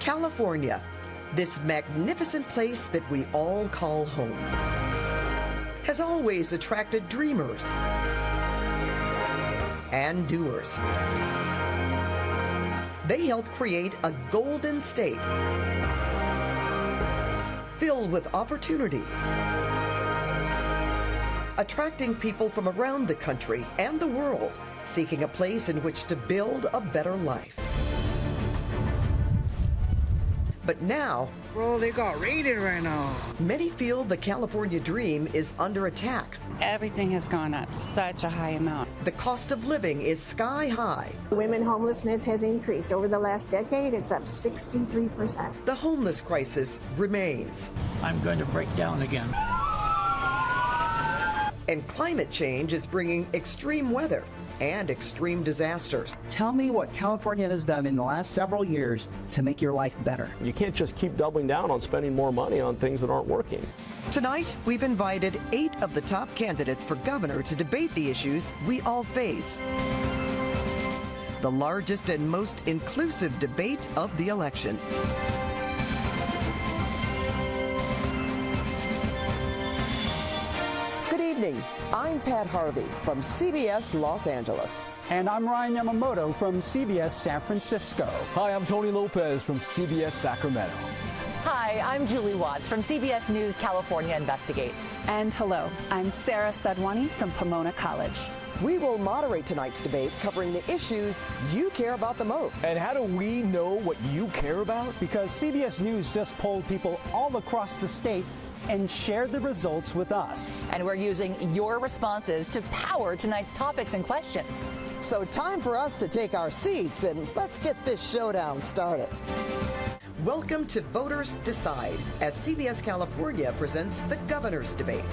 California, this magnificent place that we all call home, has always attracted dreamers and doers. They help create a golden state filled with opportunity, attracting people from around the country and the world seeking a place in which to build a better life. But now, bro, they got raided right now. Many feel the California dream is under attack. Everything has gone up such a high amount. The cost of living is sky high. Women homelessness has increased. Over the last decade, it's up 63%. The homeless crisis remains. I'm going to break down again. And climate change is bringing extreme weather and extreme disasters. Tell me what California has done in the last several years to make your life better. You can't just keep doubling down on spending more money on things that aren't working. Tonight, we've invited 8 of the top candidates for governor to debate the issues we all face. The largest and most inclusive debate of the election. Good evening. I'm Pat Harvey from CBS Los Angeles. And I'm Ryan Yamamoto from CBS San Francisco. Hi, I'm Tony Lopez from CBS Sacramento. Hi, I'm Julie Watts from CBS News California Investigates. And hello, I'm Sarah Sadwani from Pomona College. We will moderate tonight's debate covering the issues you care about the most. And how do we know what you care about? Because CBS News just polled people all across the state and shared the results with us. And we're using your responses to power tonight's topics and questions. So time for us to take our seats and let's get this showdown started. Welcome to Voters Decide as CBS California presents the Governor's Debate.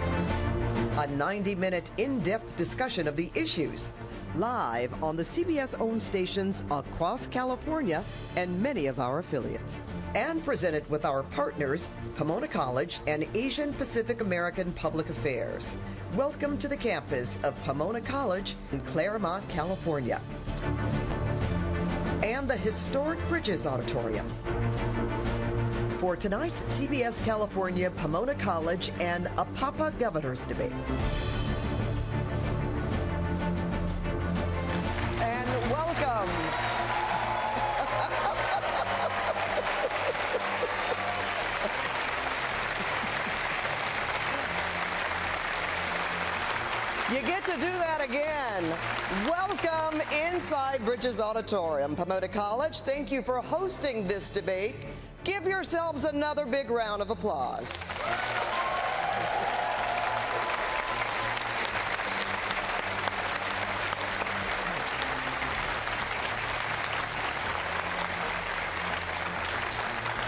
A 90-minute in-depth discussion of the issues, live on the CBS-owned stations across California and many of our affiliates. And presented with our partners, Pomona College and Asian Pacific American Public Affairs. Welcome to the campus of Pomona College in Claremont, California. And the historic Bridges Auditorium. For tonight's CBS California, Pomona College, and Apapa Governor's Debate. And welcome. You get to do that again. Welcome inside Bridges Auditorium. Pomona College, thank you for hosting this debate. Give yourselves another big round of applause.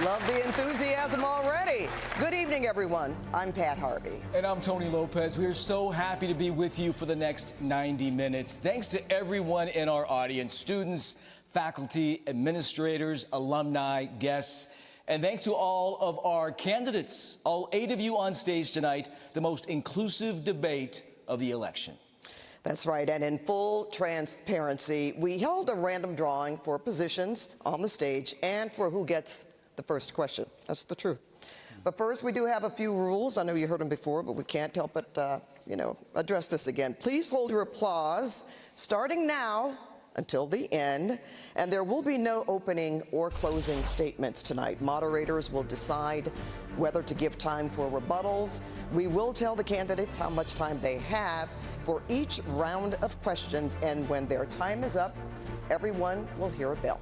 Love the enthusiasm already. Good evening, everyone. I'm Pat Harvey. And I'm Tony Lopez. We are so happy to be with you for the next 90 minutes. Thanks to everyone in our audience, students, faculty, administrators, alumni, guests, and thanks to all of our candidates, all 8 of you on stage tonight, the most inclusive debate of the election. That's right, and in full transparency, we held a random drawing for positions on the stage and for who gets the first question. That's the truth. But first, we do have a few rules. I know you heard them before, but we can't help but, address this again. Please hold your applause starting now until the end, and there will be no opening or closing statements tonight. Moderators will decide whether to give time for rebuttals. We will tell the candidates how much time they have for each round of questions, and when their time is up, everyone will hear a bell.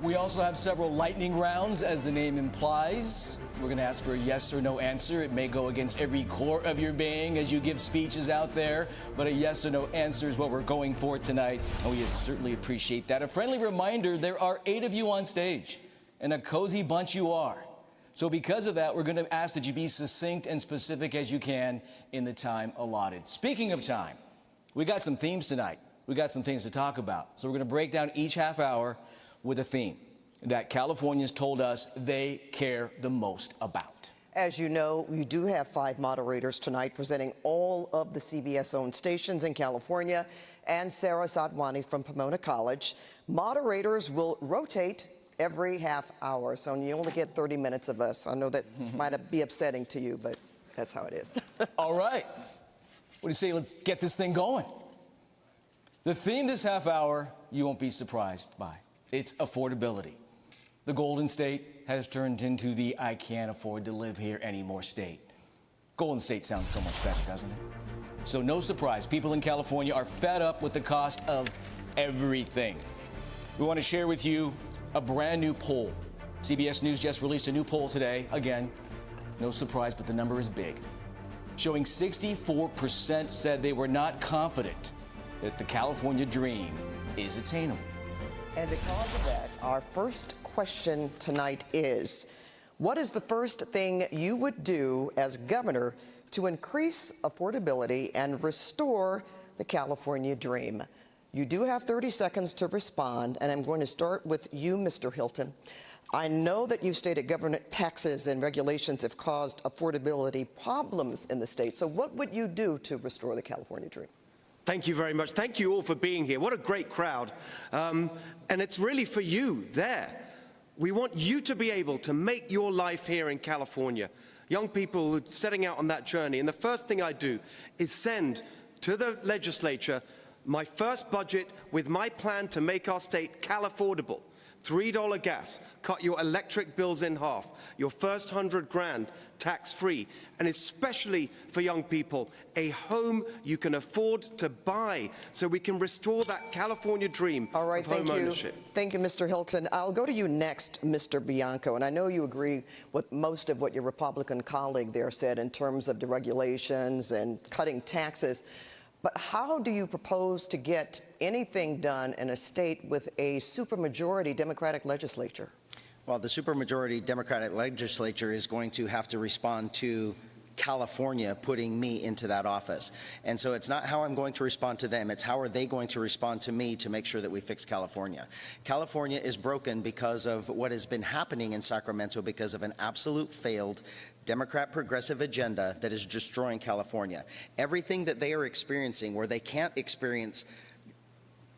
We also have several lightning rounds, as the name implies. We're going to ask for a yes or no answer. It may go against every core of your being as you give speeches out there, but a yes or no answer is what we're going for tonight, and we certainly appreciate that. A friendly reminder, there are 8 of you on stage, and a cozy bunch you are. So because of that, we're going to ask that you be succinct and specific as you can in the time allotted. Speaking of time, we got some themes tonight. We got some things to talk about. So we're going to break down each half hour with a theme that Californians told us they care the most about. As you know, we do have 5 moderators tonight presenting all of the CBS-owned stations in California, and Sarah Sadwani from Pomona College. Moderators will rotate every half hour, so you only get 30 minutes of us. I know that might be upsetting to you, but that's how it is. All right. What do you say? Let's get this thing going. The theme this half hour, you won't be surprised by. It's affordability. The Golden State has turned into the I can't afford to live here anymore state. Golden State sounds so much better, doesn't it? So no surprise, people in California are fed up with the cost of everything. We want to share with you a brand new poll. CBS News just released a new poll today. Again, no surprise, but the number is big. Showing 64% said they were not confident that the California dream is attainable. And because of that, our first question tonight is, what is the first thing you would do as governor to increase affordability and restore the California dream? You do have 30 seconds to respond, and I'm going to start with you, Mr. Hilton. I know that you've stated government taxes and regulations have caused affordability problems in the state. So what would you do to restore the California dream? Thank you very much. Thank you all for being here. What a great crowd. And it's really for you there. We want you to be able to make your life here in California. Young people setting out on that journey. And the first thing I do is send to the legislature my first budget with my plan to make our state Cal-affordable. $3 gas, cut your electric bills in half, your first $100,000 tax-free, and especially for young people, a home you can afford to buy so we can restore that California dream of home ownership. Thank you, Mr. Hilton. I'll go to you next, Mr. Bianco, and I know you agree with most of what your Republican colleague there said in terms of deregulations and cutting taxes. But how do you propose to get anything done in a state with a supermajority Democratic legislature? Well, the supermajority Democratic legislature is going to have to respond to California putting me into that office. And so it's not how I'm going to respond to them, it's how are they going to respond to me to make sure that we fix California. California is broken because of what has been happening in Sacramento because of an absolute failed Democrat progressive agenda that is destroying California. Everything that they are experiencing where they can't experience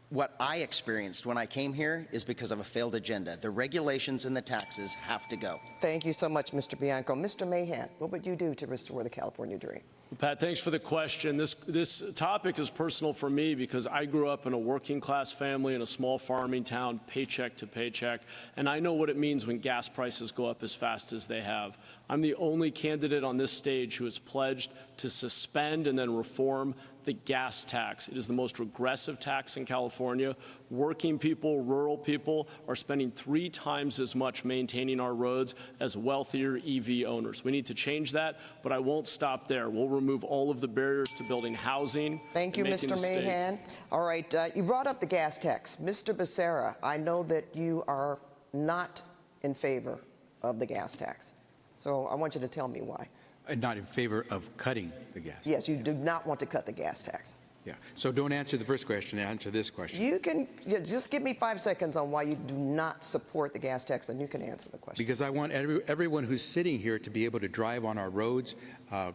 what I experienced when I came here is because of a failed agenda. The regulations and the taxes have to go. Thank you so much, Mr. Bianco. Mr. Mahan, what would you do to restore the California dream? Pat, thanks for the question. This topic is personal for me because I grew up in a working class family in a small farming town, paycheck to paycheck, and I know what it means when gas prices go up as fast as they have. I'm the only candidate on this stage who has pledged to suspend and then reform the gas tax. It is the most regressive tax in California. Working people, rural people are spending 3 times as much maintaining our roads as wealthier EV owners. We need to change that, but I won't stop there. We'll remove all of the barriers to building housing. Thank you, Mr. Mahan. All right, you brought up the gas tax. Mr. Becerra, I know that you are not in favor of the gas tax. So I want you to tell me why. Not in favor of cutting the gas. Yes, you do not want to cut the gas tax. Yeah. So don't answer the first question, answer this question. You can just give me 5 seconds on why you do not support the gas tax, and you can answer the question. Because I want everyone who's sitting here to be able to drive on our roads,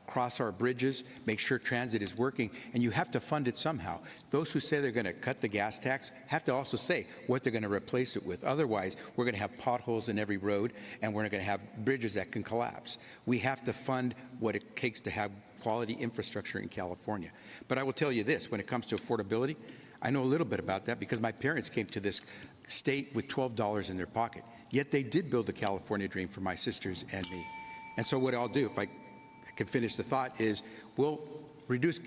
cross our bridges, make sure transit is working, and you have to fund it somehow. Those who say they're going to cut the gas tax have to also say what they're going to replace it with. Otherwise, we're going to have potholes in every road, and we're going to have bridges that can collapse. We have to fund what it takes to have quality infrastructure in California. But I will tell you this, when it comes to affordability, I know a little bit about that because my parents came to this state with $12 in their pocket. Yet they did build the California dream for my sisters and me. And so what I'll do, if I can finish the thought, is we'll reduce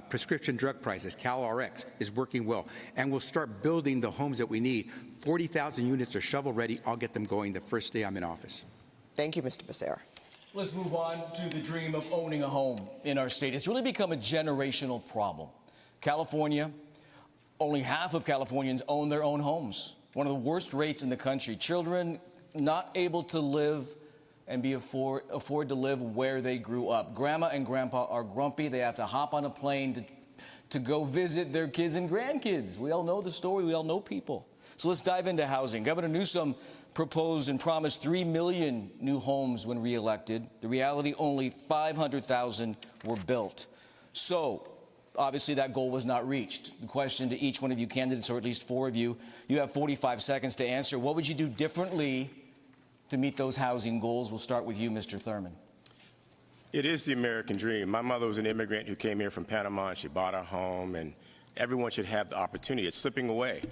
prescription drug prices. CalRx is working well. And we'll start building the homes that we need. 40,000 units are shovel ready. I'll get them going the first day I'm in office. Thank you, Mr. Becerra. Let's move on to the dream of owning a home in our state. It's really become a generational problem. California, only half of Californians own their own homes. One of the worst rates in the country. Children not able to live and afford to live where they grew up. Grandma and grandpa are grumpy. They have to hop on a plane to go visit their kids and grandkids. We all know the story. We all know people. So let's dive into housing. Governor Newsom proposed and promised 3 million new homes when reelected. The reality, only 500,000 were built. So obviously that goal was not reached. The question to each one of you candidates, or at least 4 of you, you have 45 seconds to answer. What would you do differently to meet those housing goals? We'll start with you, Mr. Thurman. It is the American dream. My mother was an immigrant who came here from Panama, and she bought a home, and everyone should have the opportunity. It's slipping away.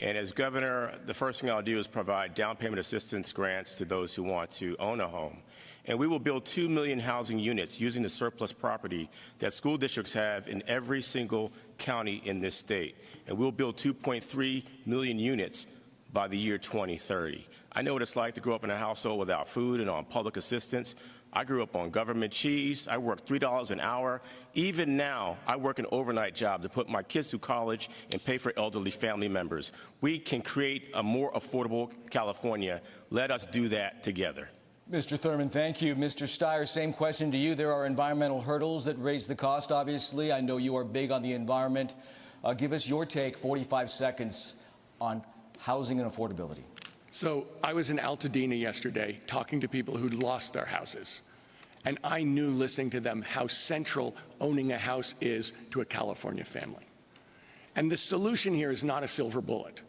And as governor, the first thing I'll do is provide down payment assistance grants to those who want to own a home. And we will build 2 million housing units using the surplus property that school districts have in every single county in this state. And we'll build 2.3 million units by the year 2030. I know what it's like to grow up in a household without food and on public assistance. I grew up on government cheese. I worked $3 an hour. Even now, I work an overnight job to put my kids through college and pay for elderly family members. We can create a more affordable California. Let us do that together. Mr. Thurman, thank you. Mr. Steyer, same question to you. There are environmental hurdles that raise the cost, obviously. I know you are big on the environment. Give us your take, 45 seconds, on housing and affordability. So I was in Altadena yesterday talking to people who'd lost their houses. And I knew, listening to them, how central owning a house is to a California family. And the solution here is not a silver bullet.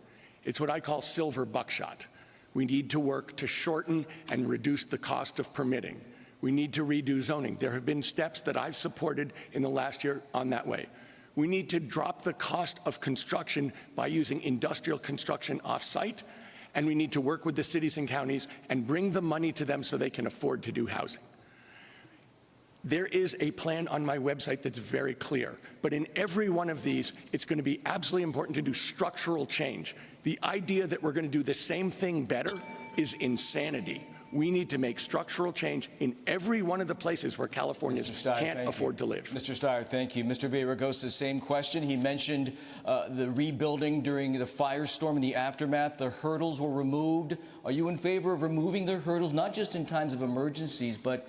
It's what I call silver buckshot. We need to work to shorten and reduce the cost of permitting. We need to redo zoning. There have been steps that I've supported in the last year on that way. We need to drop the cost of construction by using industrial construction off-site. And we need to work with the cities and counties and bring the money to them so they can afford to do housing. There is a plan on my website that's very clear, but in every one of these, it's going to be absolutely important to do structural change. The idea that we're going to do the same thing better is insanity. We need to make structural change in every one of the places where Californians can't afford to live. Mr. Steyer, thank you. Mr. Villaraigosa, same question. He mentioned the rebuilding during the firestorm and the aftermath. The hurdles were removed. Are you in favor of removing the hurdles, not just in times of emergencies, but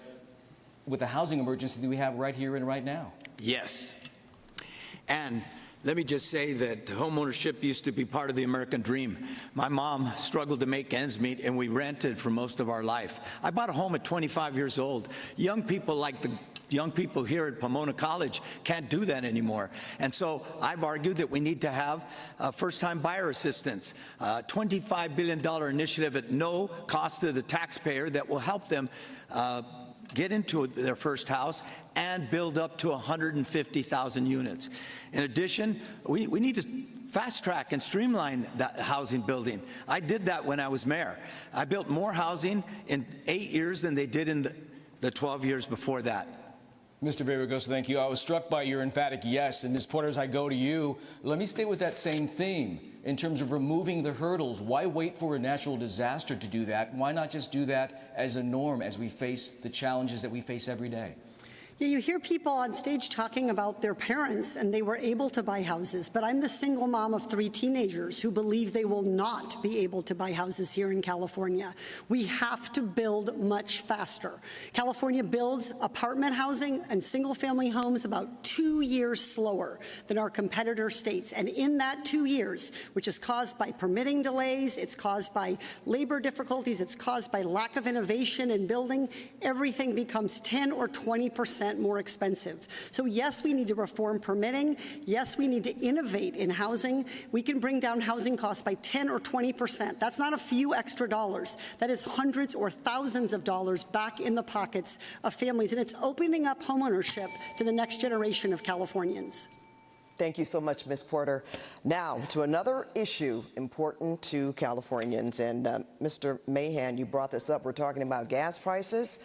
with the housing emergency that we have right here and right now? Yes. And let me just say that homeownership used to be part of the American dream. My mom struggled to make ends meet, and we rented for most of our life. I bought a home at 25 years old. Young people like the young people here at Pomona College can't do that anymore. And so I've argued that we need to have first-time buyer assistance, $25 billion initiative at no cost to the taxpayer that will help them get into their first house and build up to 150,000 units. In addition, we need to fast track and streamline that housing building. I did that when I was mayor. I built more housing in 8 years than they did in the 12 years before that. Mr. Villaraigosa, thank you. I was struck by your emphatic yes. And Ms. Porter, as I go to you, let me stay with that same theme in terms of removing the hurdles. Why wait for a natural disaster to do that? Why not just do that as a norm as we face the challenges that we face every day? Yeah, you hear people on stage talking about their parents and they were able to buy houses, but I'm the single mom of 3 teenagers who believe they will not be able to buy houses here in California. We have to build much faster. California builds apartment housing and single-family homes about 2 years slower than our competitor states. And in that 2 years, which is caused by permitting delays, it's caused by labor difficulties, it's caused by lack of innovation in building, everything becomes 10 or 20% more expensive. So yes, we need to reform permitting. Yes, we need to innovate in housing. We can bring down housing costs by 10 or 20%. That's not a few extra dollars. That is hundreds or thousands of dollars back in the pockets of families. And it's opening up homeownership to the next generation of Californians. Thank you so much, Ms. Porter. Now, to another issue important to Californians. And Mr. Mahan, you brought this up. We're talking about gas prices.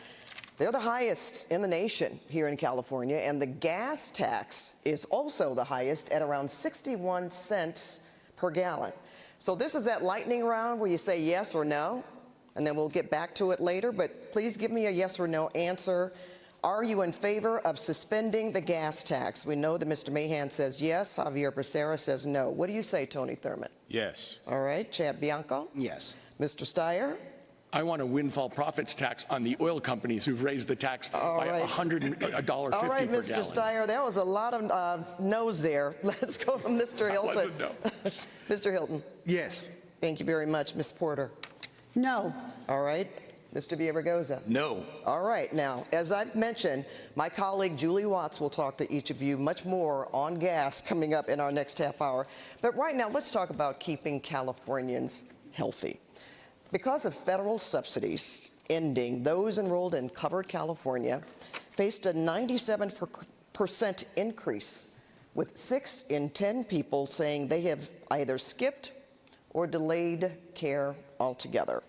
They're the highest in the nation here in California, and the gas tax is also the highest at around 61 cents per gallon. So this is that lightning round where you say yes or no, and then we'll get back to it later, but please give me a yes or no answer. Are you in favor of suspending the gas tax? We know that Mr. Mahan says yes, Javier Becerra says no. What do you say, Tony Thurman? Yes. All right, Chad Bianco? Yes. Mr. Steyer? I want a windfall profits tax on the oil companies who've raised the tax by $150 per gallon. All right, Mr. Steyer, there was a lot of no's there. Let's go to Mr. Hilton. No. Mr. Hilton. Yes. Thank you very much. Ms. Porter. No. All right. Mr. Villaraigosa? No. All right. Now, as I've mentioned, my colleague Julie Watts will talk to each of you much more on gas coming up in our next half hour. But right now, let's talk about keeping Californians healthy. Because of federal subsidies ending, those enrolled in Covered California faced a 97% increase, with 6 in 10 people saying they have either skipped or delayed care altogether.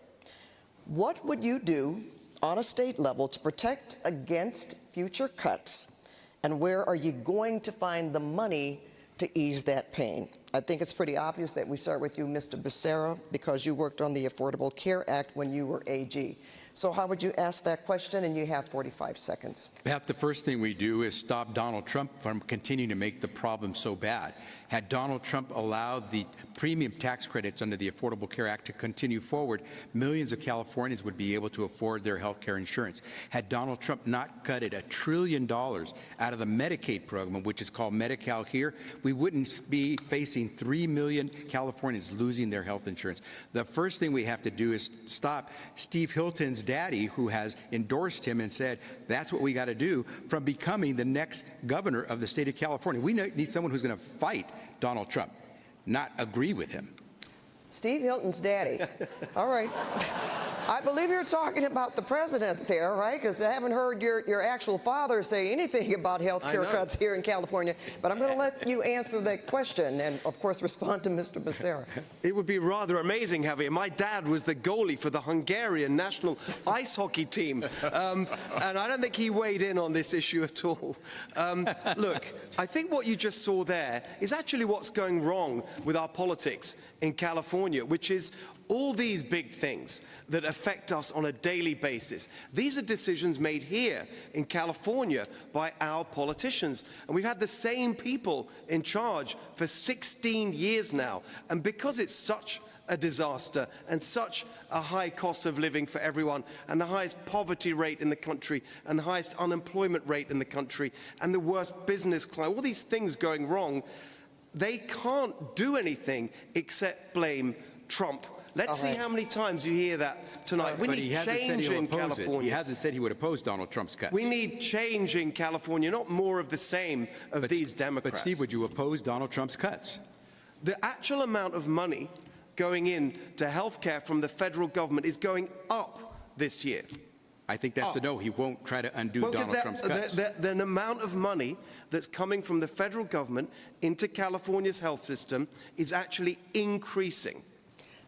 What would you do on a state level to protect against future cuts, and where are you going to find the money to ease that pain? I think it's pretty obvious that we start with you, Mr. Becerra, because you worked on the Affordable Care Act when you were AG. So how would you ask that question? And you have 45 seconds. Pat, the first thing we do is stop Donald Trump from continuing to make the problem so bad. Had Donald Trump allowed the premium tax credits under the Affordable Care Act to continue forward, millions of Californians would be able to afford their health care insurance. Had Donald Trump not gutted $1 trillion out of the Medicaid program, which is called Medi-Cal here, we wouldn't be facing 3 million Californians losing their health insurance. The first thing we have to do is stop Steve Hilton's daddy, who has endorsed him and said that's what we got to do, from becoming the next governor of the state of California. We need someone who's going to fight Donald Trump, not agree with him. Steve Hilton's daddy. All right. I believe you're talking about the president there, right? Because I haven't heard your actual father say anything about health care cuts here in California. But I'm going to let you answer that question and, of course, respond to Mr. Becerra. It would be rather amazing, Javier. My dad was the goalie for the Hungarian national ice hockey team. And I don't think he weighed in on this issue at all. Look, I think what you just saw there is actually what's going wrong with our politics in California, which is all these big things that affect us on a daily basis. These are decisions made here in California by our politicians. And we've had the same people in charge for 16 years now. And because it's such a disaster and such a high cost of living for everyone, and the highest poverty rate in the country, and the highest unemployment rate in the country, and the worst business climate, all these things going wrong, they can't do anything except blame Trump. Let's see how many times you hear that tonight. We need change in California. He hasn't said he would oppose Donald Trump's cuts. We need change in California, not more of the same of these Democrats. But Steve, would you oppose Donald Trump's cuts? The actual amount of money going into health care from the federal government is going up this year. I think that's a no. He won't try to undo Donald Trump's cuts. The amount of money that's coming from the federal government into California's health system is actually increasing.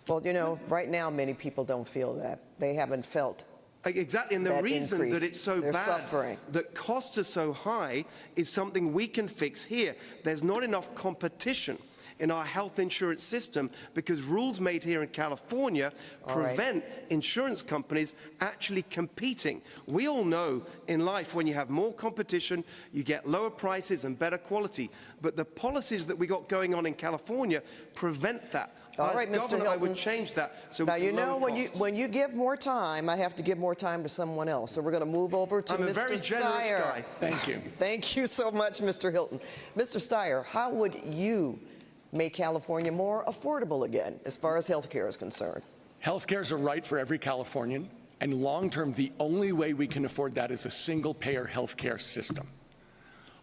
Well, you know, right now many people don't feel that. They haven't felt exactly, and the reason increase. that it's so They're bad, suffering. that costs are so high, is something we can fix here. There's not enough competition in our health insurance system because rules made here in California prevent insurance companies actually competing. We all know in life when you have more competition, you get lower prices and better quality. But the policies that we got going on in California prevent that. All right, As Mr. governor, Hilton. I would change that. So now, we you can know, lower when you give more time, I have to give more time to someone else. So we're going to move over to I'm Mr. a very generous Steyer. guy. Thank you. Thank you so much, Mr. Hilton. Mr. Steyer, how would you make California more affordable again as far as health care is concerned? Health care is a right for every Californian, and long-term, the only way we can afford that is a single-payer health care system.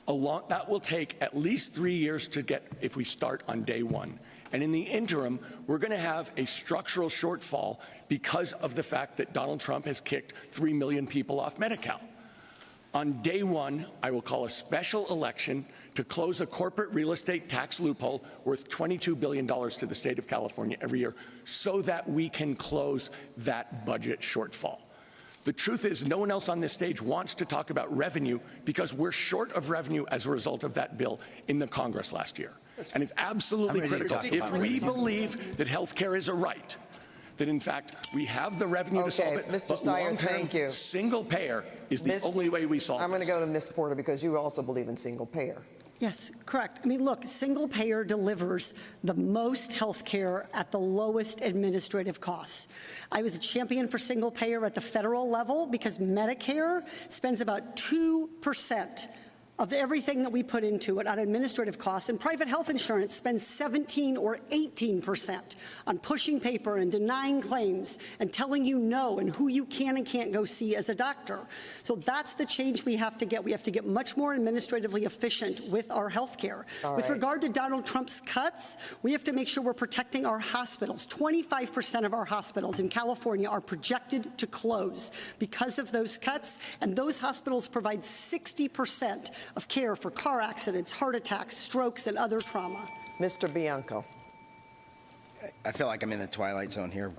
That will take at least 3 years to get if we start on day one. And in the interim, we're going to have a structural shortfall because of the fact that Donald Trump has kicked 3 million people off Medi-Cal. On day one, I will call a special election to close a corporate real estate tax loophole worth $22 billion to the state of California every year so that we can close that budget shortfall. The truth is, no one else on this stage wants to talk about revenue because we're short of revenue as a result of that bill in the Congress last year. And it's absolutely critical. If we believe that health care is a right, that in fact we have the revenue to solve it, Mr. but Steyer, thank you. Single payer is the only way we solve it. I'm going to go to Ms. Porter because you also believe in single payer. Yes, correct. I mean, look, single payer delivers the most health care at the lowest administrative costs. I was a champion for single payer at the federal level because Medicare spends about 2% of everything that we put into it on administrative costs, and private health insurance spends 17 or 18% on pushing paper and denying claims and telling you no and who you can and can't go see as a doctor. So that's the change we have to get. We have to get much more administratively efficient with our health care. With regard to Donald Trump's cuts, we have to make sure we're protecting our hospitals. 25% of our hospitals in California are projected to close because of those cuts, and those hospitals provide 60% of care for car accidents, heart attacks, strokes, and other trauma. Mr. Bianco. I feel like I'm in the twilight zone here.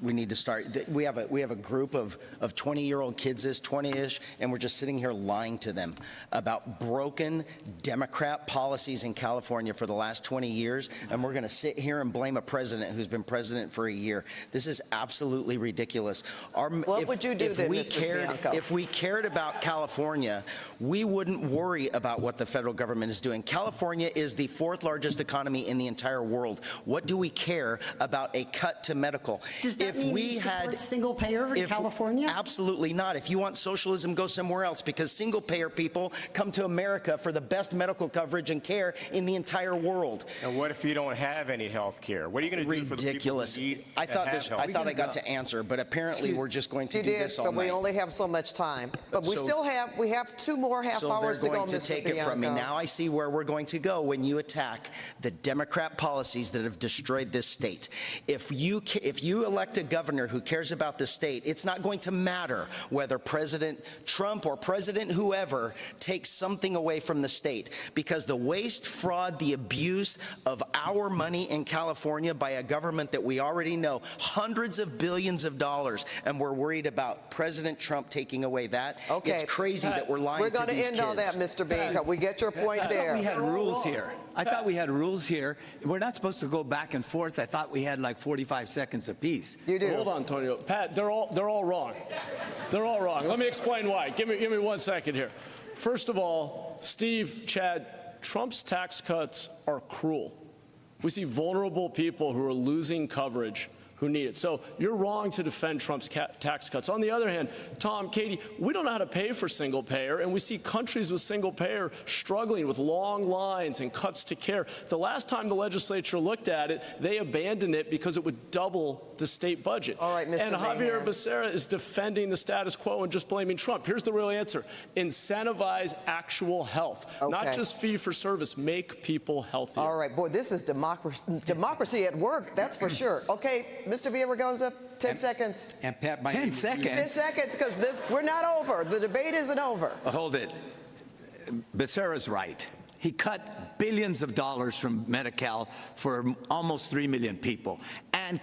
We need to start. We have a group of 20-year-old kids, 20-ish, and we're just sitting here lying to them about broken Democrat policies in California for the last 20 years, and we're going to sit here and blame a president who's been president for a year. This is absolutely ridiculous. What would you do then, Mr. Bianco? If we cared about California, we wouldn't worry about what the federal government is doing. California is the 4th largest economy in the entire world. What do we care about a cut to medical? Does that mean we support single payer in California? Absolutely not. If you want socialism, go somewhere else, because single payer people come to America for the best medical coverage and care in the entire world. And what if you don't have any health care? What are you going to do for the people who need I thought I got to answer, but apparently we're just going to do this all night. But we only have so much time. But we still have 2 more half hours to go, Mr. Bianco. So they're going to take it from me. Now I see where we're going to go when you attack the Democrat policies that have destroyed this state. If you elect a governor who cares about the state, it's not going to matter whether President Trump or President whoever takes something away from the state, because the waste, fraud, the abuse of our money in California by a government that we already know, hundreds of billions of dollars, and we're worried about President Trump taking away that. Okay. It's crazy that we're lying to these kids. We're going to end on that, Mr. Bianco. We get your point there. We had rules here. I thought we had rules here. We're not supposed to go back and forth. I thought we had like 45 seconds apiece. You do. Hold on, Antonio. Pat, they're all wrong. They're all wrong. Let me explain why. Give me 1 second here. First of all, Steve, Chad, Trump's tax cuts are cruel. We see vulnerable people who are losing coverage who need it. So you're wrong to defend Trump's tax cuts. On the other hand, Tom, Katie, we don't know how to pay for single payer, and we see countries with single payer struggling with long lines and cuts to care. The last time the legislature looked at it, they abandoned it because it would double the state budget. All right, Mr. And Javier Mahan. Becerra is defending the status quo and just blaming Trump. Here's the real answer. Incentivize actual health, not just fee for service. Make people healthier. All right, boy, this is democracy at work, that's for sure. Okay, Mr. Villaraigosa, 10 seconds. And Pat, 10 seconds? 10 seconds, because we're not over. The debate isn't over. Hold it. Becerra's right. He cut billions of dollars from Medi-Cal for almost 3 million people, and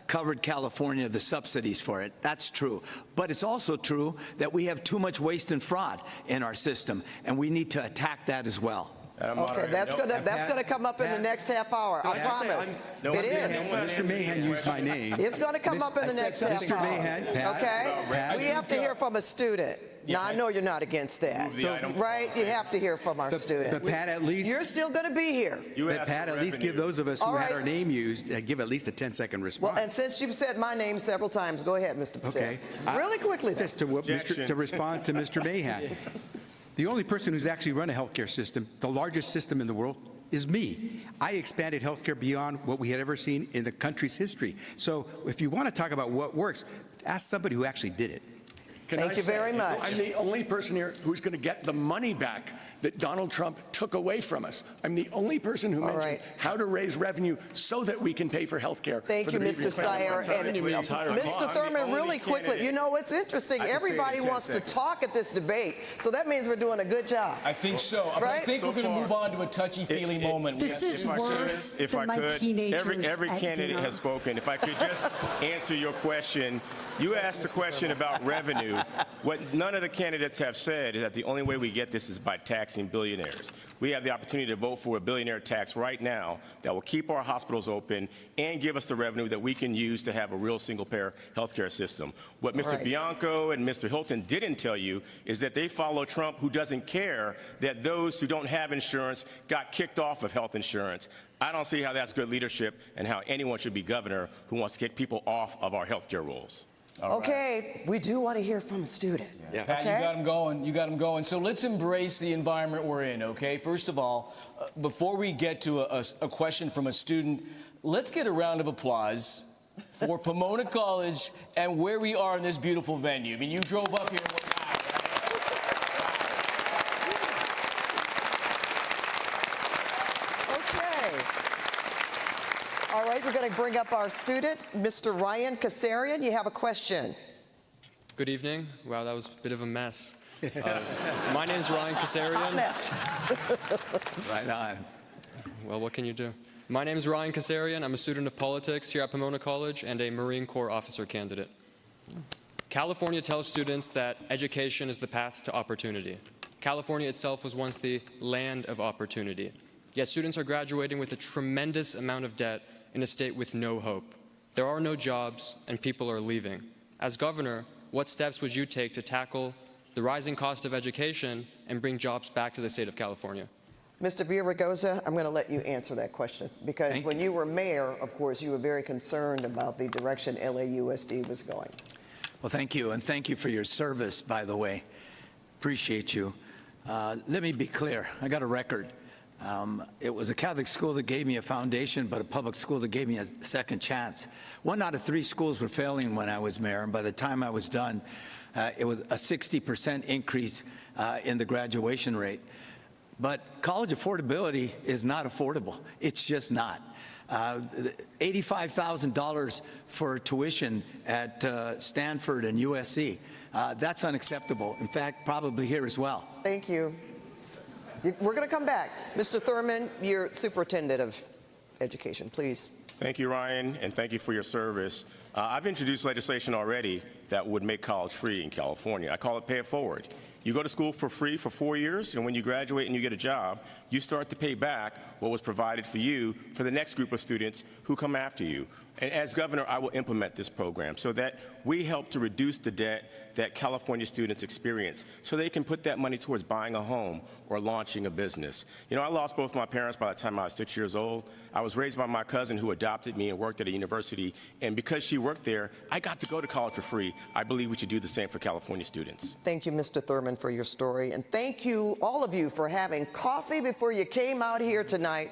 covered California the subsidies for it. That's true. But it's also true that we have too much waste and fraud in our system, and we need to attack that as well. Okay, that's gonna come up in the next half hour. I promise. It is. Mr. Mahan used my name. It's going to come up in the next half Mr. hour. Mahan, Okay? We have to hear from a student. Now, I know you're not against that, right? You have to hear from our students. But Pat, at least you're still going to be here. But Pat, at least give those of us who had our name used, give at least a 10-second response. Well, and since you've said my name several times, go ahead, Mr. Becerra. Okay. Really quickly, just to respond to Mr. Mahan. The only person who's actually run a healthcare system, the largest system in the world, is me. I expanded healthcare beyond what we had ever seen in the country's history. So if you want to talk about what works, ask somebody who actually did it. Thank you very much. I'm the only person here who's going to get the money back that Donald Trump took away from us. I'm the only person who mentioned how to raise revenue so that we can pay for health care. Thank you, Mr. Steyer. And Mr. Thurman, really quickly, you know what's interesting? Everybody wants to talk at this debate, so that means we're doing a good job. I think so. Right? I think we're going to move on to a touchy-feely moment. This is worse than my teenagers every candidate has spoken. If I could just answer your question. You asked the question about revenue. What none of the candidates have said is that the only way we get this is by taxing billionaires. We have the opportunity to vote for a billionaire tax right now that will keep our hospitals open and give us the revenue that we can use to have a real single-payer healthcare system. What Mr. Bianco and Mr. Hilton didn't tell you is that they follow Trump, who doesn't care that those who don't have insurance got kicked off of health insurance. I don't see how that's good leadership and how anyone should be governor who wants to get people off of our healthcare rolls. Okay, we do want to hear from a student. Yeah. Pat, you got him going. You got him going. So let's embrace the environment we're in, okay? First of all, before we get to a question from a student, let's get a round of applause for Pomona College and where we are in this beautiful venue. I mean, you drove up here. All right, we're going to bring up our student, Mr. Ryan Kasarian. You have a question. Good evening. Wow, that was a bit of a mess. My name is Ryan Kasarian. Hot mess. Right on. Well, what can you do? My name is Ryan Kasarian. I'm a student of politics here at Pomona College and a Marine Corps officer candidate. California tells students that education is the path to opportunity. California itself was once the land of opportunity. Yet students are graduating with a tremendous amount of debt in a state with no hope. There are no jobs and people are leaving. As governor, what steps would you take to tackle the rising cost of education and bring jobs back to the state of California? Mr. Villaraigosa, I'm going to let you answer that question because when you were mayor, of course, you were very concerned about the direction LAUSD was going. Well, thank you, and thank you for your service, by the way. Appreciate you. Let me be clear. I got a record. It was a Catholic school that gave me a foundation, but a public school that gave me a second chance. 1 out of 3 schools were failing when I was mayor, and by the time I was done, it was a 60% increase in the graduation rate. But college affordability is not affordable. It's just not. $85,000 for tuition at Stanford and USC. That's unacceptable. In fact, probably here as well. Thank you. We're going to come back. Mr. Thurman, you're superintendent of education, please. Thank you, Ryan, and thank you for your service. I've introduced legislation already that would make college free in California. I call it Pay It Forward. You go to school for free for 4 years, and when you graduate and you get a job, you start to pay back what was provided for you for the next group of students who come after you. And as governor, I will implement this program so that we help to reduce the debt that California students experience so they can put that money towards buying a home or launching a business. You know, I lost both my parents by the time I was 6 years old. I was raised by my cousin who adopted me and worked at a university, and because she worked there, I got to go to college for free. I believe we should do the same for California students. Thank you, Mr. Thurman, for your story, and thank you, all of you, for having coffee before you came out here tonight.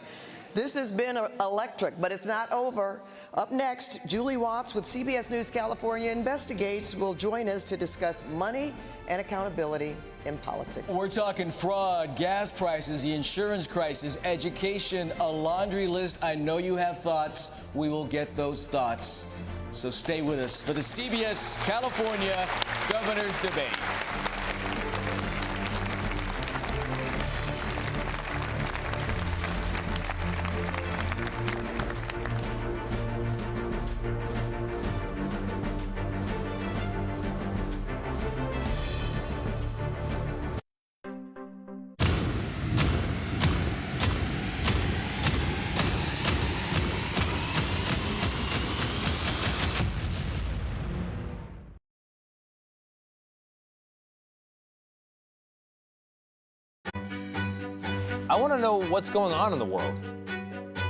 This has been electric, but it's not over. Up next, Julie Watts with CBS News California Investigates will join us to discuss money and accountability in politics. We're talking fraud, gas prices, the insurance crisis, education, a laundry list. I know you have thoughts. We will get those thoughts. So stay with us for the CBS California Governor's Debate. I want to know what's going on in the world.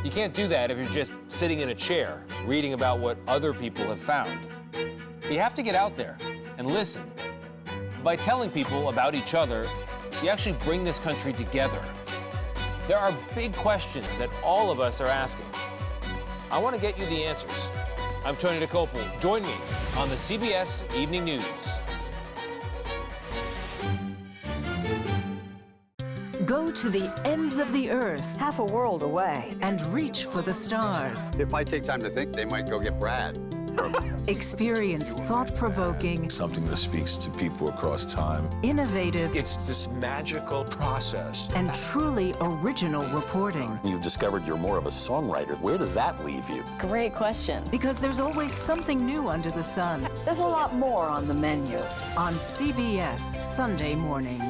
You can't do that if you're just sitting in a chair, reading about what other people have found. You have to get out there and listen. By telling people about each other, you actually bring this country together. There are big questions that all of us are asking. I want to get you the answers. I'm Tony DeCopel. Join me on the CBS Evening News. Go to the ends of the earth, half a world away, and reach for the stars. If I take time to think, they might go get Brad. Experience thought-provoking, something that speaks to people across time. Innovative. It's this magical process. And truly original reporting. You've discovered you're more of a songwriter. Where does that leave you? Great question. Because there's always something new under the sun. There's a lot more on the menu on CBS Sunday morning.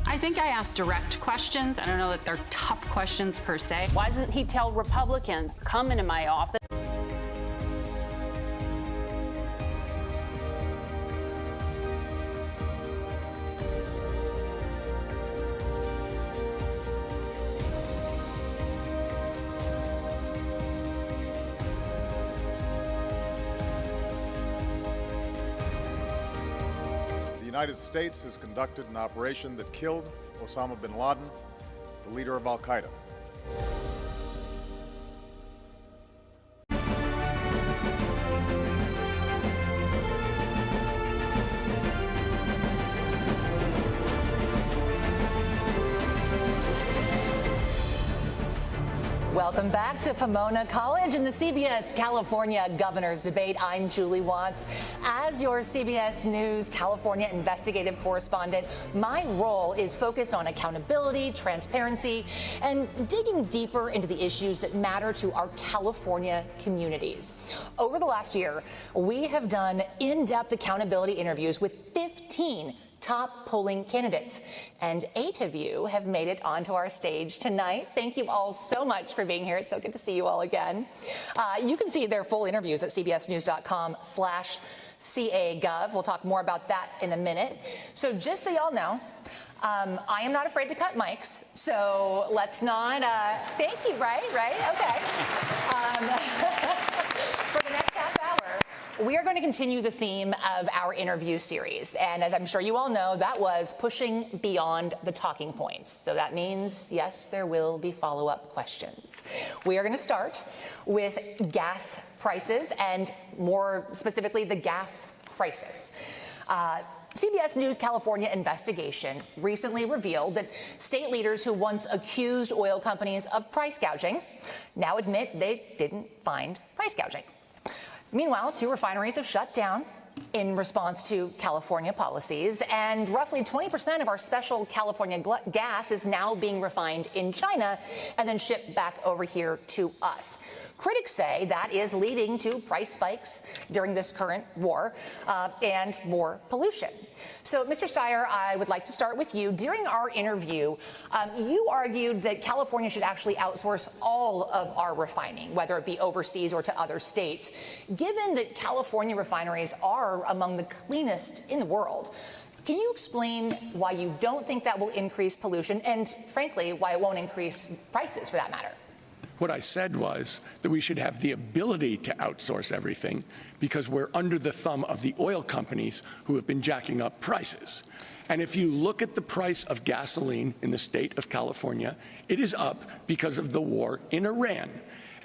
I think I asked direct questions. I don't know that they're tough questions per se. Why doesn't he tell Republicans, come into my office? United States has conducted an operation that killed Osama bin Laden, the leader of Al-Qaeda. Welcome back to Pomona College and the CBS California Governor's Debate. I'm Julie Watts. As your CBS News California investigative correspondent, my role is focused on accountability, transparency, and digging deeper into the issues that matter to our California communities. Over the last year, we have done in-depth accountability interviews with 15 top polling candidates, and 8 of you have made it onto our stage tonight. Thank you all so much for being here. It's so good to see you all again. You can see their full interviews at cbsnews.com/CAGov. We'll talk more about that in a minute. So just so y'all know, I am not afraid to cut mics, so let's not, thank you, right, okay. For the next half hour, we are going to continue the theme of our interview series. And as I'm sure you all know, that was pushing beyond the talking points. So that means, yes, there will be follow-up questions. We are going to start with gas prices and more specifically, the gas crisis. CBS News California investigation recently revealed that state leaders who once accused oil companies of price gouging now admit they didn't find price gouging. Meanwhile, 2 refineries have shut down in response to California policies, and roughly 20% of our special California gas is now being refined in China and then shipped back over here to us. Critics say that is leading to price spikes during this current war and more pollution. So, Mr. Steyer, I would like to start with you. During our interview, you argued that California should actually outsource all of our refining, whether it be overseas or to other states. Given that California refineries are among the cleanest in the world, can you explain why you don't think that will increase pollution and, frankly, why it won't increase prices for that matter? What I said was that we should have the ability to outsource everything because we're under the thumb of the oil companies who have been jacking up prices. And if you look at the price of gasoline in the state of California, it is up because of the war in Iran.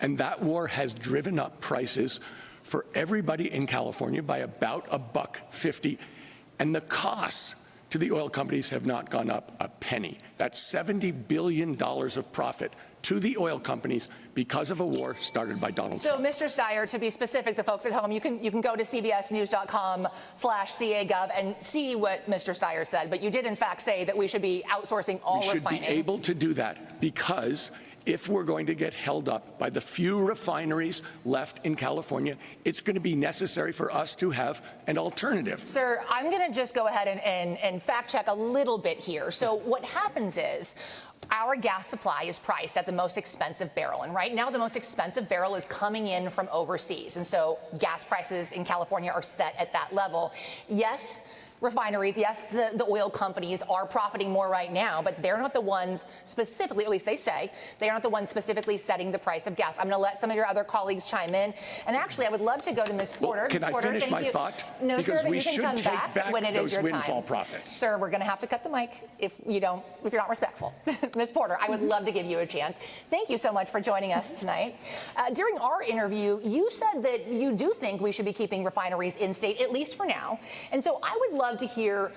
And that war has driven up prices for everybody in California by about $1.50. And the costs to the oil companies have not gone up a penny. That's $70 billion of profit to the oil companies because of a war started by Donald Trump. So, Mr. Steyer, to be specific, the folks at home, you can go to cbsnews.com/CAGov and see what Mr. Steyer said. But you did, in fact, say that we should be outsourcing all refining. We should be able to do that because if we're going to get held up by the few refineries left in California, it's going to be necessary for us to have an alternative. Sir, I'm going to just go ahead and fact check a little bit here. So what happens is our gas supply is priced at the most expensive barrel. And right now, the most expensive barrel is coming in from overseas. And so gas prices in California are set at that level. Yes, refineries, yes, the oil companies are profiting more right now, but they're not the ones specifically, at least they say, they aren't the ones specifically setting the price of gas. I'm going to let some of your other colleagues chime in. And actually, I would love to go to Ms. Porter. Well, can I finish my thought? No, because sir, but we you can should come take back when it is those your windfall time. profits. Sir, we're going to have to cut the mic if you're not respectful. Ms. Porter, I would love to give you a chance. Thank you so much for joining us tonight. During our interview, you said that you do think we should be keeping refineries in state, at least for now. And so I would love to hear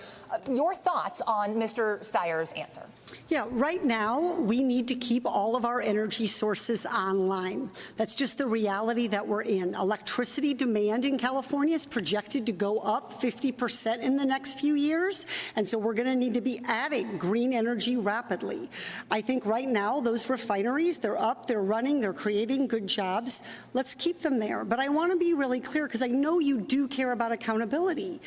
your thoughts on Mr. Steyer's answer. Yeah, right now, we need to keep all of our energy sources online. That's just the reality that we're in. Electricity demand in California is projected to go up 50% in the next few years, and so we're going to need to be adding green energy rapidly. I think right now, those refineries, they're up, they're running, they're creating good jobs. Let's keep them there. But I want to be really clear, because I know you do care about accountability.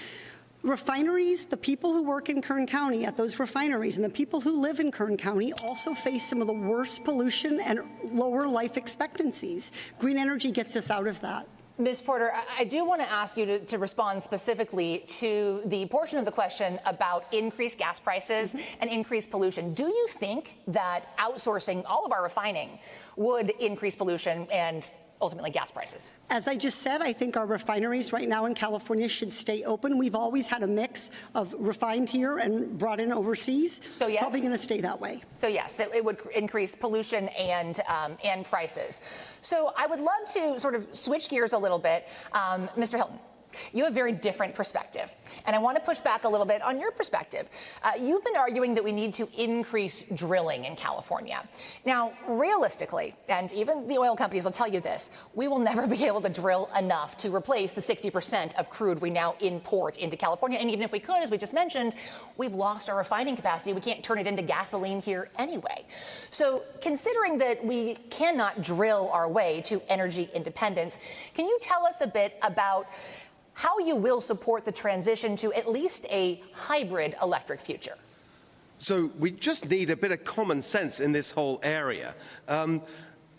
Refineries, the people who work in Kern County at those refineries and the people who live in Kern County also face some of the worst pollution and lower life expectancies. Green energy gets us out of that. Ms. Porter, I do want to ask you to respond specifically to the portion of the question about increased gas prices and increased pollution. Do you think that outsourcing all of our refining would increase pollution and ultimately gas prices? As I just said, I think our refineries right now in California should stay open. We've always had a mix of refined here and brought in overseas. So it's yes, probably going to stay that way. So yes, it would increase pollution and prices. So I would love to sort of switch gears a little bit. Mr. Hilton, you have a very different perspective, and I want to push back a little bit on your perspective. You've been arguing that we need to increase drilling in California. Now, realistically, and even the oil companies will tell you this, we will never be able to drill enough to replace the 60% of crude we now import into California. And even if we could, as we just mentioned, we've lost our refining capacity. We can't turn it into gasoline here anyway. So considering that we cannot drill our way to energy independence, can you tell us a bit about how you will support the transition to at least a hybrid electric future? So we just need a bit of common sense in this whole area.